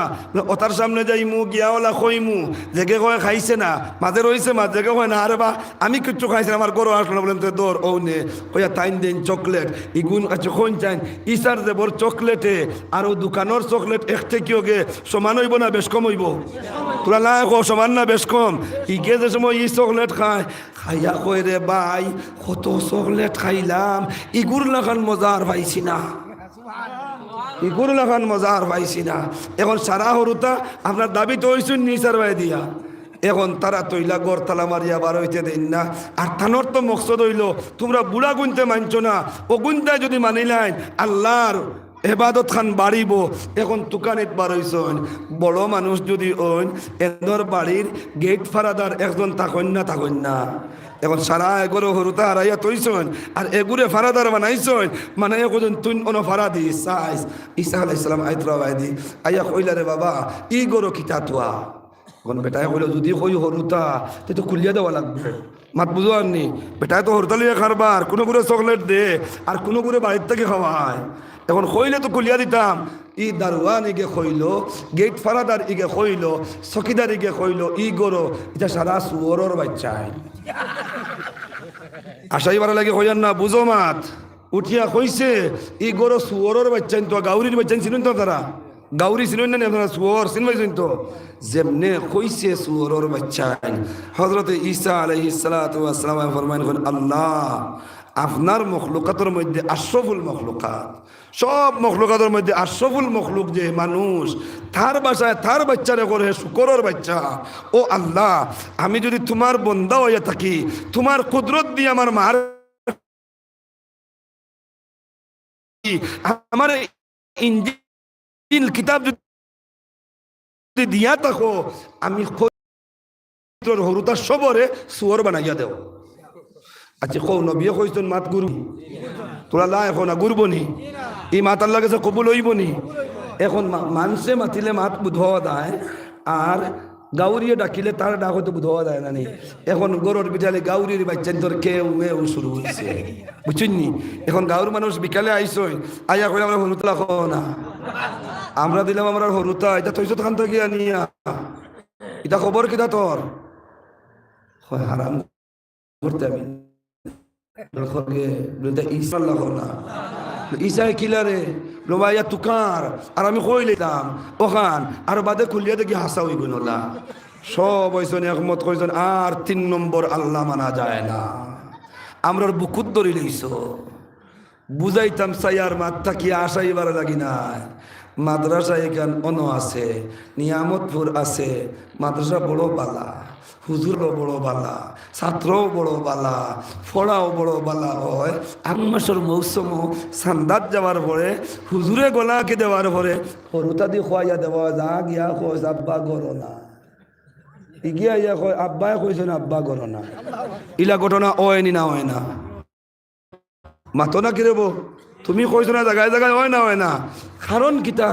ওতার সামনে যাইমু গিয়াওয়ালা কইমু জেগে কয়ে খাইছে না মাঝে রয়েছে মাঝে জেগে কয় না আরে বা আমি কিচ্ছু খাইছি না আমার গরু আসলো না বলেন তো দৌড় ও নে কইয়া তাইন দেন চকলেট ইগুন কাছে কোন চাইন ঈশার যে বড় চকলেটে আর ও দোকানোর চকলেট একটে কিও গে সমান হইব না বেশ কম হইব তোরা না সমান না বেশ কম ইগে যে সময় ই চকলেট খাইয়া কয় রে ভাই কত চকলেট খাইলাম ইগুর লাগান মজার পাইছি না ইগুর লাগান মজার পাইছি না এখন সারা হরুতা আপনার দাবি তো হইছুন নিসার ভাই দিয়া এখন তারা তৈলা গড় তালা মারিয়া বার হইতে দেন না আর তানোর তো মকসদ হইল তোমরা বুড়া গুনতে মানছো না ও গুনতে যদি মানিলাইন আল্লাহর এবাদত খান বাড়িব এখন তুকানিত বার হইছন বড় মানুষ যদি ওন এদর বাড়ির গেট ফারাদার একজন থাকন না এখন সারা এগোরো হরুতা হারাইয়া তৈছন আর এগুরে ফারাদার বানাইছন মানে এখন তুই অনো ফারা দিস সাইস ঈসা আলাইহিস সালাম আইতরা বাইদি আইয়া কইলা রে বাবা ই গরো কিতা তোয়া কোন বেটায় কইলো যদি কই হরুতা তে তো কুলিয়া দেওয়া লাগবে মাত বুঝো আননি বেটায় তো হরুতা লিয়ে খারবার কোনো করে চকলেট দে আর কোনো করে বাড়ির থেকে খাওয়ায় এখন কইলে তো কুলিয়া দিতাম ই দারোয়ান ইগে কইল গেট ফারাদার ইগে কইল চকিদার ইগে কইল ই গরো এটা সারা সুয়রর বাচ্চাই আশাইবার লাগে কইয়ান না বুঝো মাত উঠিয়া কইছে ই গরো সুয়রর বাচ্চাই তো গাউরির বাচ্চাই চিনুন তো তারা গাউরি চিনুন না আপনারা সুয়র চিনবাইছেন তো যেমনে কইছে সুয়রর বাচ্চাই হযরতে ঈসা আলাইহিস সালাতু ওয়াস সালাম ফরমান করেন আল্লাহ আপনার মখলুকাতের মধ্যে আশরাফুল মখলুকাত সব মখলুকাতের মধ্যে আশরাফুল মখলুক যে মানুষ তার বাসায় তার বাচ্চারে করে শুকরের বাচ্চা ও আল্লাহ আমি যদি তোমার বন্দা হইয়া থাকি তোমার কুদরত দিয়ে আমার মার আমার ইনজিল কিতাব যদি দিয়া থাকো, আমি হরুতা সবরে সুয়র বানাইয়া দেও। আচ্ছা কৌ নবিয়ে কইছেন মাত গুরু, তোরা লা এখন না গুরবনি, এই মাত আল্লাহ কাছে কবুল হইবনি। এখন মানুষে মাতিলে মাত বুধবা দেয়, আর গাউরিয়ে ডাকিলে তার ডাক হয়তো বুধবা দেয় না। এখন গরুর বিটালে গাউরির বাচ্চা তোর কেউ মেউ শুরু হয়েছে, বুঝছেন নি? এখন গাউর মানুষ বিকালে আইসই, আইয়া কইলে আমরা হরুতলা কো না, আমরা দিলাম আমরা হরুতা, এটা তৈছ তখন তো গিয়া নিয়া, এটা খবর কিতা তোর হারাম করতে আমি ইসাই কিলারে লোবাইয়া তুকার, আর আমি কই লইলাম ওখান, আর বাদে খুলিয়া দেখি হাসা হইব না। সব হইছেন একমত কইছেন, আর 3 নম্বর আল্লাহ মানা যায় না। আমরার বুকুত ধরি লইছ, বুঝাইতাম সাইয়ার মাত্রা কি আসাইবার লাগি নাই। মাদ্রাসা এখান অন আছে, নিয়ামতপুর আছে, মাদ্রাসা বড় বালা, হুজুরও বড় বালা, ছাত্রও বড় বালা, ফড়াও বড় বালা হয়। আম্মাসর মৌসুম সান্দাত যাওয়ার পরে হুজুরে গলাকে দেওয়ার পরে হরুতা দি খোয়াইয়া দেওয়া যা গিয়া কইস আব্বা গরো না, ইগিয়া ইয়া কয় আব্বাই কইছেন আব্বা গরো না। ইলা ঘটনা হয়নি না হয় না, মাতো না কিরব তুমি কইছো না জায়গায় জায়গায় হয় না হয় না। কারণ কিতা?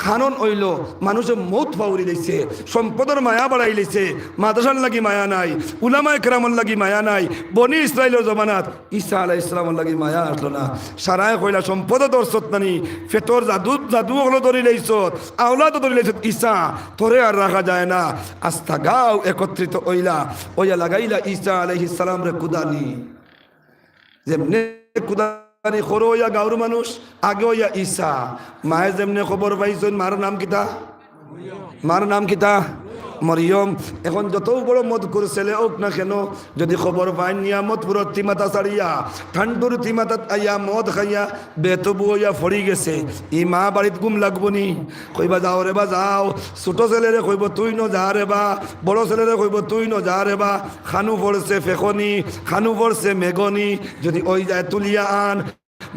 কারণ হইল মানুষের মৌত পাউরি দিয়েছে, সম্পদের মায়া বাড়াই লিছে, মাদ্রাসার লাগি মায়া নাই, উলামায়ে কেরামের লাগি মায়া নাই। বনি ইসরাইলের জমানাত ঈসা আলাইহিস সালামের লাগি মায়া আসলো না। সারায় কইলা সম্পদ দর্শত নানি, ফেতর জাদু হলো ধরি লইছত, আওলাদ ধরি লইছত, ঈসা তোরে আর রাখা যায় না। আস্থা গাও একত্রিত হইলা, ওইয়া লাগাইলা ঈসা আলাইহিস সালাম রে কুদানি, যেমনে কুদা খরো হইয়া গাঁর মানুষ আগে হইয়া ঈসা। মায়ে যেমনে খবর পাইছেন মার নাম কিতা, মার নাম কিতা মরিয়ম। এখন যত বড় মদ করে ছেলে হোক না কেন, যদি খবর পাই নিয়ামত পুরো তিমাতা ছাড়িয়া ঠান্ডুর তিমাতাত আইয়া মদ খাইয়া বেতবু হইয়া ফড়ি গেছে, ই মা বাড়িত গুম লাগবো নি? কইবা যাও রে বা যাও। ছোট ছেলেরে কইব তুই ন যা রে বা, বড় ছেলেরে কইব তুই ন যা রে বা। খানু পড়ছে ফেকনি, খানু পড়ছে মেগনি, যদি ওই যায় তুলিয়া আন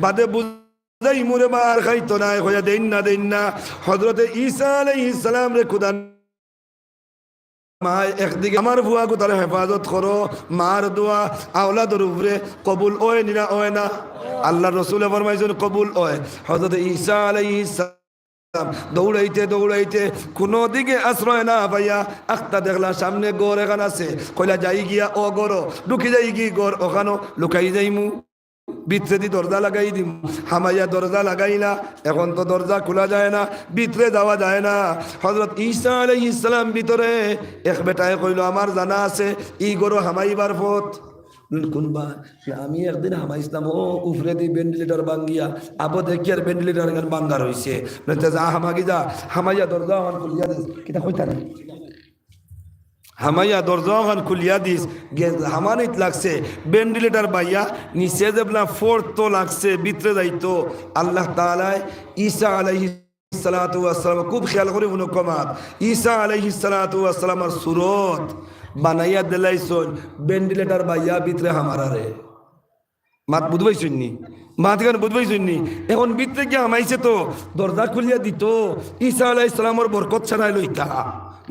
বাদে বুঝাই মুরে মার খাইতো না, কইয়া দেন না দেন না। হযরতে ঈসা আলাইহিস সালাম রে খুদা মা একদিকে আমার ভুয়া গোতারে হেফাজত করো, মার দোয়া আওলাদের উপরে কবুল ওয় নিরা ওয় না? আল্লাহ রসুল ফরমাইছেন কবুল ওয়। হযরত ঈসা আলাইহিস সালাম দৌড়াইতে দৌড়াইতে কোনো দিকে আশ্রয় না পাইয়া আখতা দেখলা সামনে গড় এখান আছে, কইলা যাই গিয়া ও গড় ঢুকি যাই গি গড়, ওখানো লুকাই যাইমু, ভিতরে দি দরজা লাগাই দিম। হামাইয়া দরজা লাগাইলা, এখন তো দরজা খোলা যায় না, ভিতরে যাওয়া যায় না। হযরত ঈসা আলাইহিস সালাম ভিতরে, এক বেটায় কইল আমার জানা আছে ই গরো হামাইবার পথ কোনবা। আমি একদিন হামাইছিলাম, ও উফরে দি ভেন্টিলেটর ভাঙ্গিয়া আবো দেখি আর ভেন্টিলেটর ভাঙ্গা রয়েছে, যা হামাগি যা। হামাইয়া দরজা খুলিয়া দিস, কিতা কইতা না হামাইয়া দরজা খুলিয়া দিস, হামানিত লাগছে ভেন্টিলেটর বাইয়া নিচে যেবলা ফোর্থ লাগছে, ভিতরে যাইতো। আল্লাহ তাআলা ঈসা আলাইহিস সালাতু ওয়াস সালাম খুব খেয়াল করে মুনকমাত ঈসা আলাইহিস সালাতু ওয়াস সালামের সুরত বানাইয়া দিলাইছন ভেন্টিলেটর বাইয়া ভিতরে হামারারে। মাত বুঝবাইছেন নি? মাত গান বুঝবাইছেন নি? এখন ভিতরে গিয়ে হামাইছে তো দরজা খুলিয়া দিত, ঈসা আলাইহিস সালামের বরকত ছাড়াই লইতা।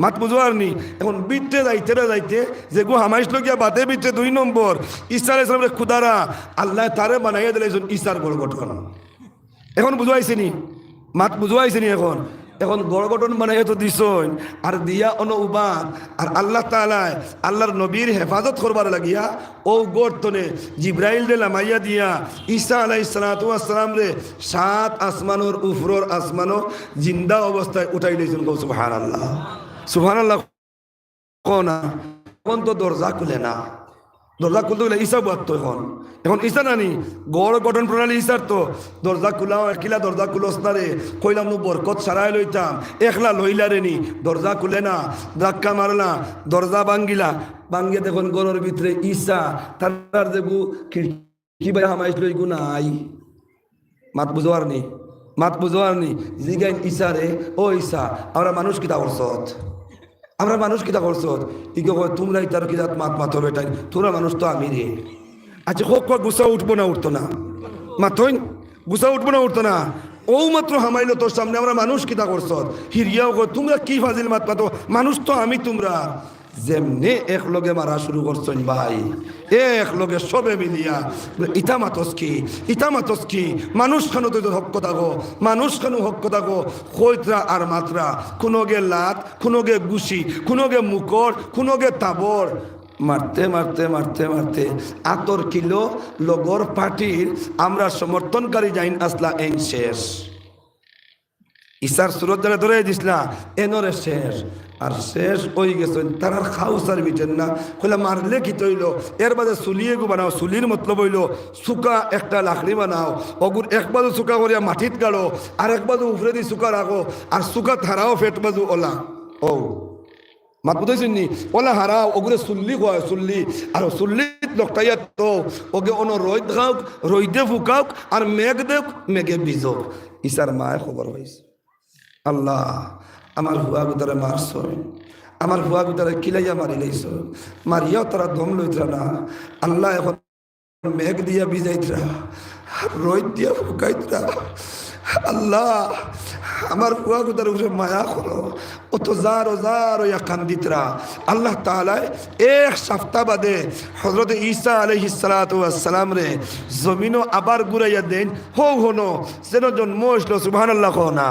মাত বুঝবার নি? এখন বিতে যাইতে যাইতে যে গো হামাইছিল গিয়া বাদে বিতে 2 নম্বর ঈসা আলাইহিস সালামের খুদারা আল্লাহ তারে বানাইয়া দিলাইছেন ঈসার গড় গঠন। এখন বুঝবাইছে নি? মাত বুঝবাইছে নি? এখন এখন গড় গঠন বানাইয়া তো দিছন, আর দিয়া অনুবাদ আর আল্লাহ তাআলা আল্লাহর নবীর হেফাজত করবার লাগিয়া ও গর্তনে জিব্রাইল রে লামাইয়া দিয়া ঈসা আলাইহিস সালাতু ওয়াস সালাম রে 7 আসমানোর উপরের আসমানো জিন্দা অবস্থায় উঠাই লইছেন। সুবহানাল্লাহ সুবহানাল্লাহ কোনা। এখন তো দরজা খুলে না, দরজা খুলতে গেলে ঈসা বাদ তো এখন এখন ঈসা নানি গড় গঠন প্রণালী ঈসার তো দরজা খোলাও একলা দরজা খুলস না রে, কইলাম নু বরকত সারাই লইতাম, একলা লইলা রে নি, দরজা খুলে না, ধাক্কা মারলা, দরজা ভাঙ্গিলা, ভাঙ্গিয়ে দেখুন গড়ের ভিতরে ঈসা, তার দেখু কি ভাই হামাইস লই গু নাই। মাত বুঝোয়ার নি? মাত বুঝোয়ার নি? জিগাইন ঈসা রে, ও ঈসা আমরা মানুষ কিতা করছত, আমরা মানুষ কিতা করছত? ইকে কয় তোমরা ইতার কিতা মাত মাতো বেটাই, তোরা মানুষ তো আমি রে। আচ্ছা হোক গুছা উঠবো না উঠতো না মাতইন গুছা উঠবো না উঠতো না ও মাত্র হামাইলো তোর সামনে আমরা মানুষ কিতা করছ হিরিয়াও কর তোমরা কি ফাজিল মাত পাতো মানুষ তো আমি তোমরা যেমনি এক লগে মারা শুরু করছেন ভাই এক লগে সবে মিলিয়া ইটা মাতস কি মানুষ খানো তো হক কথা গো মানুষ খানো হক কথা গো খৈত্রা আর মাত্রা কোনোগে লাত কোনোগে গুছি কোনোগে মুকর কোনোগে তাবর মারতে মারতে মারতে মারতে আতর কিলো লগর পার্টির আমরা সমর্থনকারী যাইন আসলা এই শেষ ইসার সুরত যারা ধরে দিসলা এনরে শেষ আর শেষ হয়ে গেছেন তার আর খাউসার বিটেন না কইলা মারলে কি তৈল এর বাদে চুলিয়ে গু বানাও চুলির মতলব হইল চুকা একটা লাকড়ি বানাও অগুর এক বাজু চুকা করিয়া মাটিত গাড়ো আর এক বাজু উফরে দি চুকা রাখো আর চুকা থারাও ফেট বাজু ওলা ও মাত বুঝাইছেন নি ওলা হারাও ওগুলো চুল্লি কয় চুল্লি আর চুল্লিত লকটাইয়া তো ওকে অন রোদ খাওক রইদে ফুকাওক আর মেঘ দেখ মেঘে ভিজক ইসার মায়ে খবর হয়েছে আল্লাহ আমার হুয়া গুতারে মারছ আমার হুয়া গুতারে কিলাইয়া মারি লাইছ মারিয়াও তারা দম লইতরা না আল্লাহ এখন মেঘ দিয়া ভিজাইতরা রোদ দিয়া ফুকাইতরা আল্লাহ আমার হুয়া গুতার উপরে মায়া করো অত জারো কান্দিতরা আল্লাহ তাআলা এক সপ্তাহ বাদে হযরত ঈসা আলাইহিস সালাতু ওয়াস সালাম রে জমিনও আবার ঘুরাইয়া দেন হনো যেন জন্ম হইল সুবহানাল্লাহ না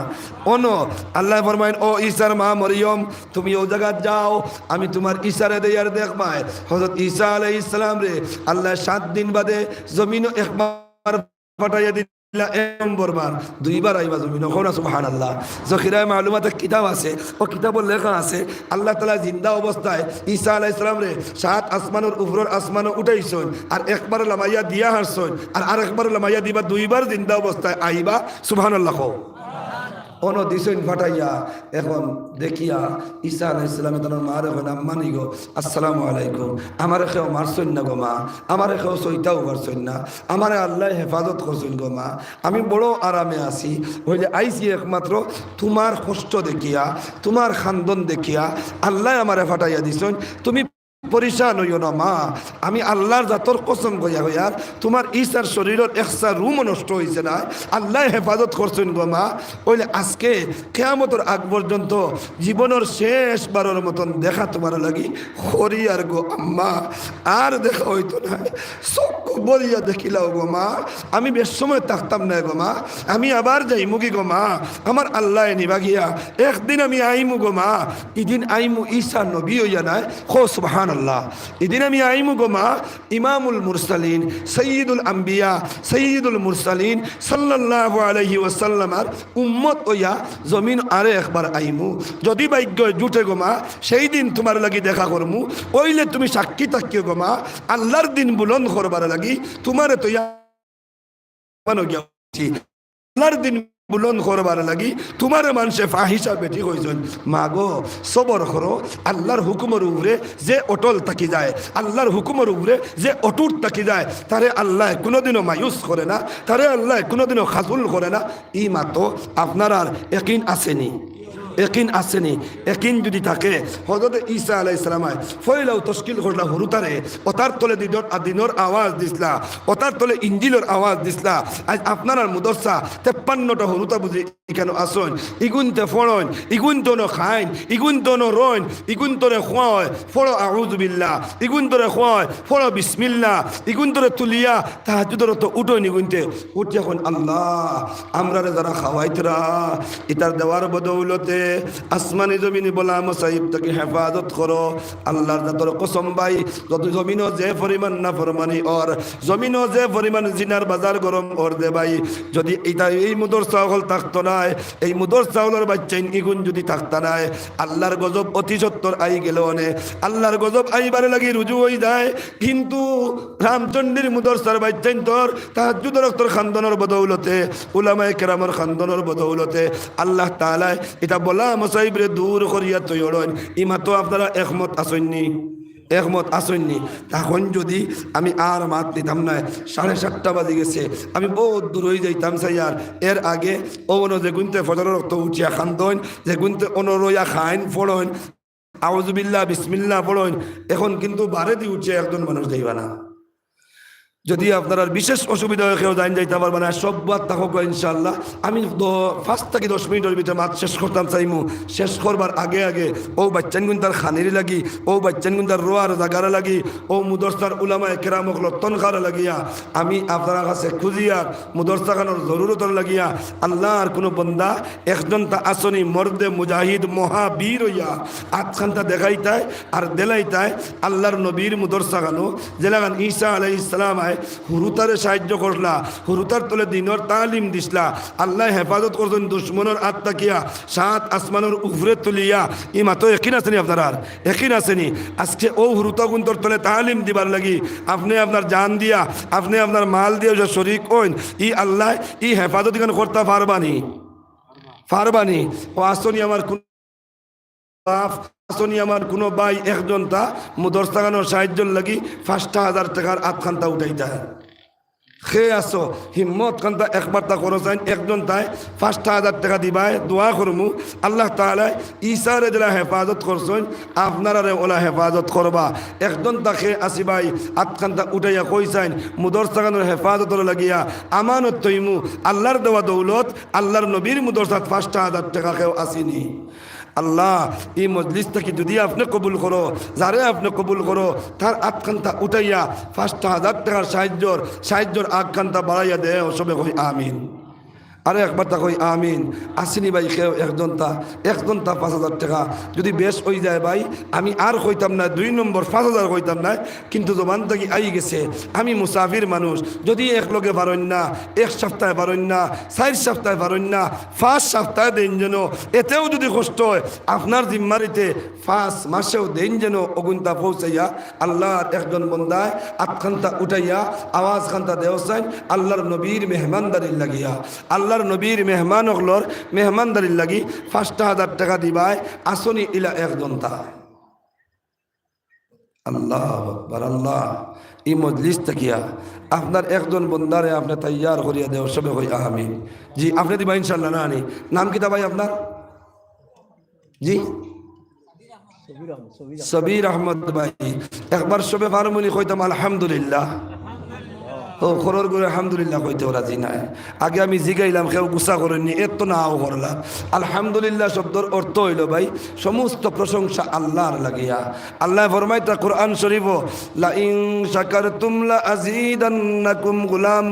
অনো আল্লাহ ফরমায়েন ও ঈসার মা মরিয়ম তুমি ও জায়গা যাও আমি তোমার ঈসারে দেয়ার দেখবাই হযরত ঈসা আলাইহিস সালাম রে আল্লাহ 7 দিন বাদে জমিনও একবার পাঠাইয়া দিন বরবার দুইবার আইবা জমিন সুবহানাল্লাহ জখিরায় মালুমাতের কিতাব আছে ও কিতাবর লেখা আছে আল্লাহ তাআলা জিন্দা অবস্থায় ঈসা আলাইহিস সালাম রে 7 আসমানের উপরের আসমানে উঠাইছেন আর একবার লামাইয়া দিয়া হারছেন আর আরেকবার লামাইয়া দিবা দুইবার জিন্দা অবস্থায় আইবা সুবহানাল্লাহ অন দিছেন ফাটাইয়া এখন দেখিয়া ঈসা আলাইহিস সালাম তার মার এখন আম্মানি গো আসসালামু আলাইকুম আমার কেউ মারছেন না গো মা আমার কেউ সইতাও করছেন না আমার আল্লাহ হেফাজত করছেন গো মা আমি বড় আরামে আছি হইলে আইছি একমাত্র তোমার কষ্ট দেখিয়া তোমার খান্দন দেখিয়া আল্লাহ আমারে ফাটাইয়া দিছেন তুমি পরিশান হইও না মা আমি আল্লাহর জাতর কসম কইয়া হইয়ার তোমার ঈসার শরীরের একসা রুম নষ্ট হয়েছে না আল্লাহ হেফাজত করছেন গো মা ওইলে আজকে কিয়ামতের আগ পর্যন্ত জীবনের শেষ বারের মতন দেখা তোমার লাগি হরি আর গো আম্মা আর দেখা হইতো না চক্ষু বলিয়া দেখিলাও গো মা আমি বেশ সময় থাকতাম না গো মা আমি আবার যাই মুগি গো মা আমার আল্লাহ নিবা গিয়া একদিন আমি আইমু গো মা ইদিন আইমু ঈসা নবী হইয়া নাই খো সুবহান আল্লাহ এদিন আমি আইমু গো মা ইমামুল মুরসালিন সৈয়দুল আম্বিয়া সৈয়দুল মুরসালিন সাল্লাল্লাহু আলাইহি ওয়াসাল্লামার উম্মত হইয়া জমিন আরে একবার আইমু যদি ভাগ্য জুটে গো মা সেই দিন তোমার লাগি দেখা করমু ওইলে তুমি সাক্ষী থাকিও গো মা আল্লাহর দিন বুলন্দ করবার লাগি তোমারে তো মানো গিয়া আল্লাহর দিন বুলন্দ করবার লাগি তোমার মানুষে ফাহিসা বেটি হয়েছেন মা গো সবর করো আল্লাহর হুকুমের উপরে যে অটল থাকি যায় আল্লাহর হুকুমের উপরে যে অটুট থাকি যায় তারে আল্লাহ কোনোদিনও মায়ুস করে না তারে আল্লাহ কোনোদিনও খাজুল করে না ই মাতো আপনার আর একিন আসেনি একিন আসেনি একিন যদি থাকে হযরত ঈসা আলাইহিস সালাম ফয়লাও তশকিল করলা হুরুতারে ওতার তলে দিনর আওয়াজ দিসলা ওতার তলে ইঞ্জিলের আওয়াজ দিসলা আজ আপনার মুদরসা 53টা হুরুতা বুঝি কেন আসন ইগুনতে ফড়ন ইগুনতনো খাইন ইগুনতনো রন ইগুনতরে খয় ফড়ো আউযু বিল্লাহ ইগুনতরে খয় ফড়ো বিসমিল্লাহ ইগুনতরে তুলিয়া তাহাজ্জুদের তো উঠো নিগুনতে উঠ যখন আল্লাহ আমরারে যারা খাওয়াইতরা ইতার দেওয়ার বদৌলতে আসমানি জমিনি বলা মুসাইব তাকে হেফাজত করো আল্লাহর জাতর কসম ভাই যত জমিনও যে পরিমাণ না ফরমানি ওর জমিনও যে পরিমাণ জিনার বাজার গরম ওর দে ভাই যদি এটা এই মুদর চাউল থাকতো না এই মুদর চাউলের বাচ্চা ইগুন যদি থাকতা নাই আল্লাহর গজব অতি সত্তর আই গেল অনে আল্লাহর গজব আইবারে লাগি রুজু হয়ে যায় কিন্তু রামচন্দ্রের মুদরসার বাচ্চা তোর তাহাজ্জুদের তোর খান্দনের বদৌলতে উলামায়ে কেরামের খান্দনের বদৌলতে আল্লাহ তাআলা এটা বলা মুসাইবরে দূর করিয়া তৈরন ইমা তো আপনারা একমত আসেননি একমত আসেননি তখন যদি আমি আর মাত দিতাম না 7:30 বাজে গেছে আমি বহুত দূর হয়ে যাইতাম সাইয়ার এর আগে ওনো যে গুনতে ফজরের রক্ত উঠিয়া খান্দন যে গুনতে অনরইয়া খাইন ফড়ন আউযু বিল্লাহ বিসমিল্লাহ ফড়ন এখন কিন্তু বারে দি উঠে একজন মানুষ যাইবা না যদি আপনার আর বিশেষ অসুবিধা হয়ে কেউ জান যাইতে পারবে না সব বাদ থাকুক ইনশাআল্লাহ। আমি 5 থেকে 10 মিনিটের ভিতরে মাত শেষ করতাম চাইমু। শেষ করবার আগে আগে ও বাচ্চান গুণ তার খানির লাগি, ও বাচ্চান গুণ তার রোয়ার জাগারা লাগি, ও মুদরসার উলামা একরামক লত্তন খারা লাগিয়া আমি আপনার কাছে খুঁজিয়ার মুদরসা খানোর জরুরতর লাগিয়া আল্লাহর কোনো বন্দা একজন তা আসনি মর্দে মুজাহিদ মহাবীর হইয়া আতখানটা দেখাইতায় আর দেলাইতায় আল্লাহর নবীর মুদরসা খানো জেলাগান ঈসা আলাইহিস সালাম হুরুতারে সাহায্য করলা, হুরুতার তলে দিনর তালিম দিসলা, আল্লাহ হেফাজত করছেন দুশ্মনের আত্মা কিয়া 7 আসমানের উপরে তুলিয়া। ই মাতো একিন আসেনি আপনার আর একিন আসেনি। আজকে ও হুরুতা গুন্তর তলে তালিম দিবার লাগি আপনি আপনার জান দিয়া আপনি আপনার মাল দিয়ে যে শরিক হইন ই আল্লাহ ই হেফাজত কেন করতে পারবানি পারবানি। ও আসনি আমার কোন বাপ আসনি আমার কোনো ভাই একজন তা মুদরসাগানোর সাহায্য লাগি 5,000 টাকার আতখান্তা উঠাইতা খে আসো হিম্মত খান্তা একবার তা খরচ আইন একজন তাই 5,000 টাকা দিবাই দোয়া করমু আল্লাহ তাআলা ঈসারে যারা হেফাজত করছেন আপনারা ওলা হেফাজত করবা। একজন তাকে আসি ভাই আতখান্তা উঠাইয়া কইসাইন মুদরসাগানোর হেফাজতর লাগিয়া আমানত তৈমু আল্লাহর দেওয়া দৌলত আল্লাহর নবীর মুদরসাত 5,000 টাকা কেউ আসিনি। আল্লাহ এই মজলিস থেকে যদি আপনি কবুল করো যারে আপনি কবুল করো তার আটখান্তা উঠাইয়া 5,000 টাকার সাহায্যর আটখান্তা বাড়াইয়া দেয় সবে কই আমিন। আরে একবার তা কই আমিন। আসিনি ভাই কেউ একজন তা 5,000 টাকা যদি বেশ হয়ে যায় ভাই আমি আর কইতাম না 2 নম্বর 5,000 কইতাম না, কিন্তু জবান থেকে আই গেছে আমি মুসাফির মানুষ যদি এক লগে পারেন না 1 সপ্তাহে পারেন না 4 সপ্তাহে পারেন না 5 সপ্তাহে দেন যেন এতেও যদি কষ্ট হয় আপনার জিম্মারিতে 5 মাসেও দেন যেন অগুনতা পৌঁছাইয়া আল্লাহর একজন বন্দায় আটখান্তা উঠাইয়া আওয়াজ খান্তা দেওসাইন আল্লাহর নবীর মেহমানদারির লাগিয়া আল্লাহর নবীর মেহমান হকলর মেহমানদারির লাগি 5,000 টাকা দিবাই আসনি ইলা একজন তা। আল্লাহ আকবার আল্লাহ এই মজলিস থাকিয়া আপনার একজন বন্দারে আপনি তৈয়ার করিয়া দেও সবে কই আমিন। জি আপনি দিবা ইনশাআল্লাহ না আনি নাম কিতা ভাই আপনার? জি সবির আহমদ ভাই একবার সবে ফারমুনি কইতাম আলহামদুলিল্লাহ। ও খরর করে আলহামদুলিল্লাহ কইতে রাজি নাই। আগে আমি জিগাইলাম কেউ গুসা করেননি এত নাও করলাম। আলহামদুলিল্লাহ শব্দর অর্থ হইল ভাই সমস্ত প্রশংসা আল্লাহর লাগিয়া। আল্লাহ ফরমাইতা কোরআন শরীফ লা ইন শাকারতুম লা আযীদান্নাকুম গুলাম,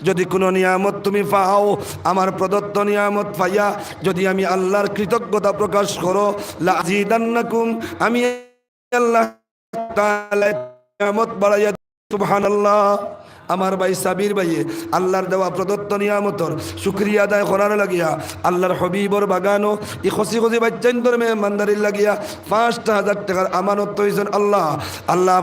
যদি কোনো নিয়ামত তুমি পাও আমার প্রদত্ত নিয়ামত পাইয়া যদি আমি আল্লাহর কৃতজ্ঞতা প্রকাশ করো লা আযীদান্নাকুম আমি আল্লাহ তাআলা নিয়ামত বাড়াইয়া সুবহানাল্লাহ। আমার ভাই সাবির ভাইয়ে আল্লাহর দেওয়া প্রদত্ত নিয়ামতর শুক্রিয়া আদায় করার লাগিয়া আল্লাহর হবিবর বাগানো ই খসি খসি বাচ্চান্তর মেহমানদারির লাগিয়া 5,000 টাকার আমানত হয়েছেন আল্লাহ। আল্লাহ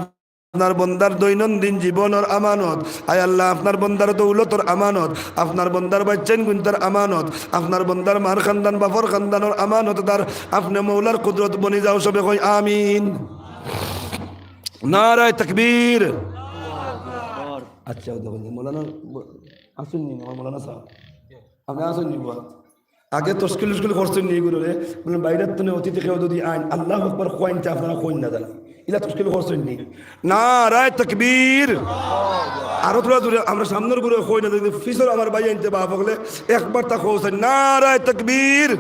আপনার বন্দার দৈনন্দিন জীবনের আমানত আয় আল্লাহ আপনার বন্দার দৌলতর আমানত আপনার বন্দার বাচ্চান গুন্তার আমানত আপনার বন্দার মার খানদান বাফর খানদানোর আমানত তার আপনি মৌলার কুদরত বনি যাও সবে কই আমিন। নারায়ে তাকবীর। আচ্ছা মৌলানা আসুননি আমার মৌলানা সাহেব আপনি আসুননি আগে তস্কিল করছেন নি এগুলো রে বলেন বাইরের তো অতিথি কেউ যদি আইন আল্লাহ আকবার খোয়াইনতে আপনারা খোয়াইন না জানা ইলা তস্কিল করছেন নি। নারায়ে তাকবীর। আরো তোরা দূরে আমরা সামনের ঘুরে খোয়াই না যদি ফিসর আমার ভাই আনতে বাপ হলে একবার তা খোঁজেন নারায়ে তাকবীর।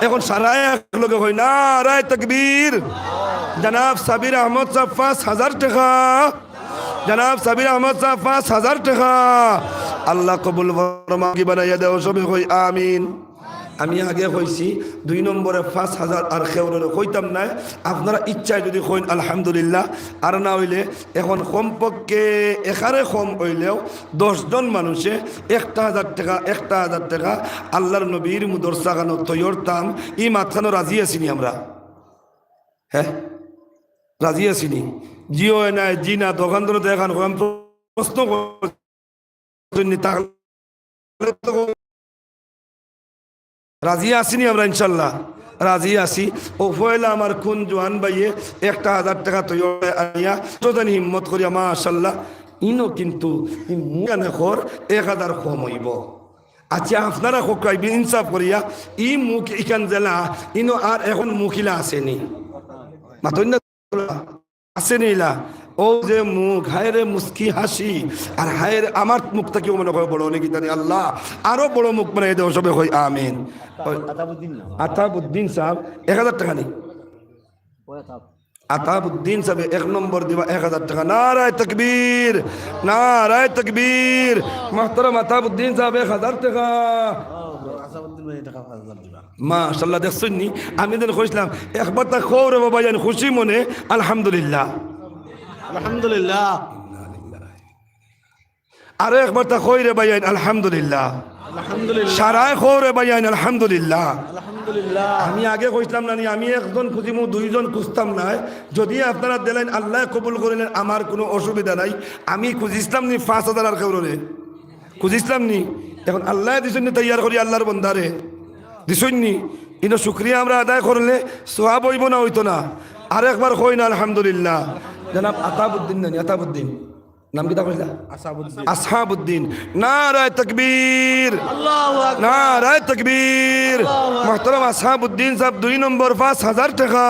এখন সারায় একলগে হয় নারায়ে তাকবীর। জনাব সাবির আহমদ সাহেব 5,000 টাকা। জনাব সাবির আহমদ সাহেব 5,000 টাকা। আল্লাহ কবুল ফরমাকি বানাইয়া দেও সবে কই আমিন। আমি আগে কইছি 2 নম্বরে 5,000 আর খেউরে কইতাম না আপনারা ইচ্ছায় যদি কইন আলহামদুলিল্লাহ আর না হইলে এখন কমপক্ষে এখানে কম হইলেও 10 জন মানুষে 1,000 টাকা 1,000 টাকা আল্লাহর নবীর মুদরসা গানো তৈরতাম ই মাথানো রাজি আছিনি আমরা। হ্যাঁ রাজি আছিনি জিও নাই জি না দোকান ধরে এখন প্রশ্ন রাজি আসিনি আমরা ইনশাল্লাহ রাজি আসি। ও পয়লা আমার খুন জোয়ান ভাইয়ে 1,000 টাকা তৈরি আনিয়া তোদানি হিম্মত করিয়া মাশাল্লাহ ইনো কিন্তু মুখানে খর 1,000 কম হইব। আচ্ছা আপনারা কাইবি ইনসাফ করিয়া ই মুখ ইখান জেলা ইনো আর এখন মুখিলা আসেনি মাতই না আছে নিলা ও যে মুখ হায়রে মুস্কি হাসি আর হায়রে আমার মুখটা কেউ মনে করে বড় অনেক জানি আল্লাহ আরো বড় মুখ মানে দেও সবে হই আমিন। আতাবউদ্দিন সাহেব 1000 টাকা নেই। আতাবউদ্দিন সাহেব 1 নম্বর দিবা 1000 টাকা। নারায়ে তাকবীর, নারায়ে তাকবীর। মুহতারাম আতাবউদ্দিন সাহেব 1000 টাকা। মাশাআল্লাহ দেখছেন নি আমি যেন কইছিলাম একবার তা খৌরে বাবা জান খুশি মনে আলহামদুলিল্লাহ আলহামদুলিল্লাহ। আরো একবার তা খৈরে বাইন আলহামদুলিল্লাহ আলহামদুলিল্লাহ। সারায় খৌরে বাইন আলহামদুলিল্লাহ। আলহামদুলিল্লাহ। আমি আগে কইছিলাম না আমি একজন খুঁজিমু 2 জন খুঁজতাম না। যদি আপনারা দিলেন আল্লাহ কবুল করিলেন আমার কোনো অসুবিধা নাই। আমি খুঁজিছিলাম নি 5000 আর কেউরে খুঁজিছিলাম নি। এখন আল্লাহ দিছেন নি তৈয়ার করি আল্লাহর বন্দারে দিছেন নি। কিন্তু শুক্রিয়া আমরা আদায় করলে সোয়াব হইব না হইতো না। আর একবার কই না আলহামদুলিল্লাহ। জনাব আতাবউদ্দিন নানি আতাবউদ্দিন নাম কি তা কইলা? আসহাবউদ্দিন। নারায়ে তাকবীর, আল্লাহু আকবার। নারায়ে তাকবীর। মুহতারাম আসহাবউদ্দিন সাহেব 2 নম্বর 5000 টাকা।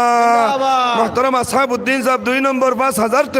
মুহতারাম আসহাবউদ্দিন সাহেব 2 নম্বর 5000 টাকা।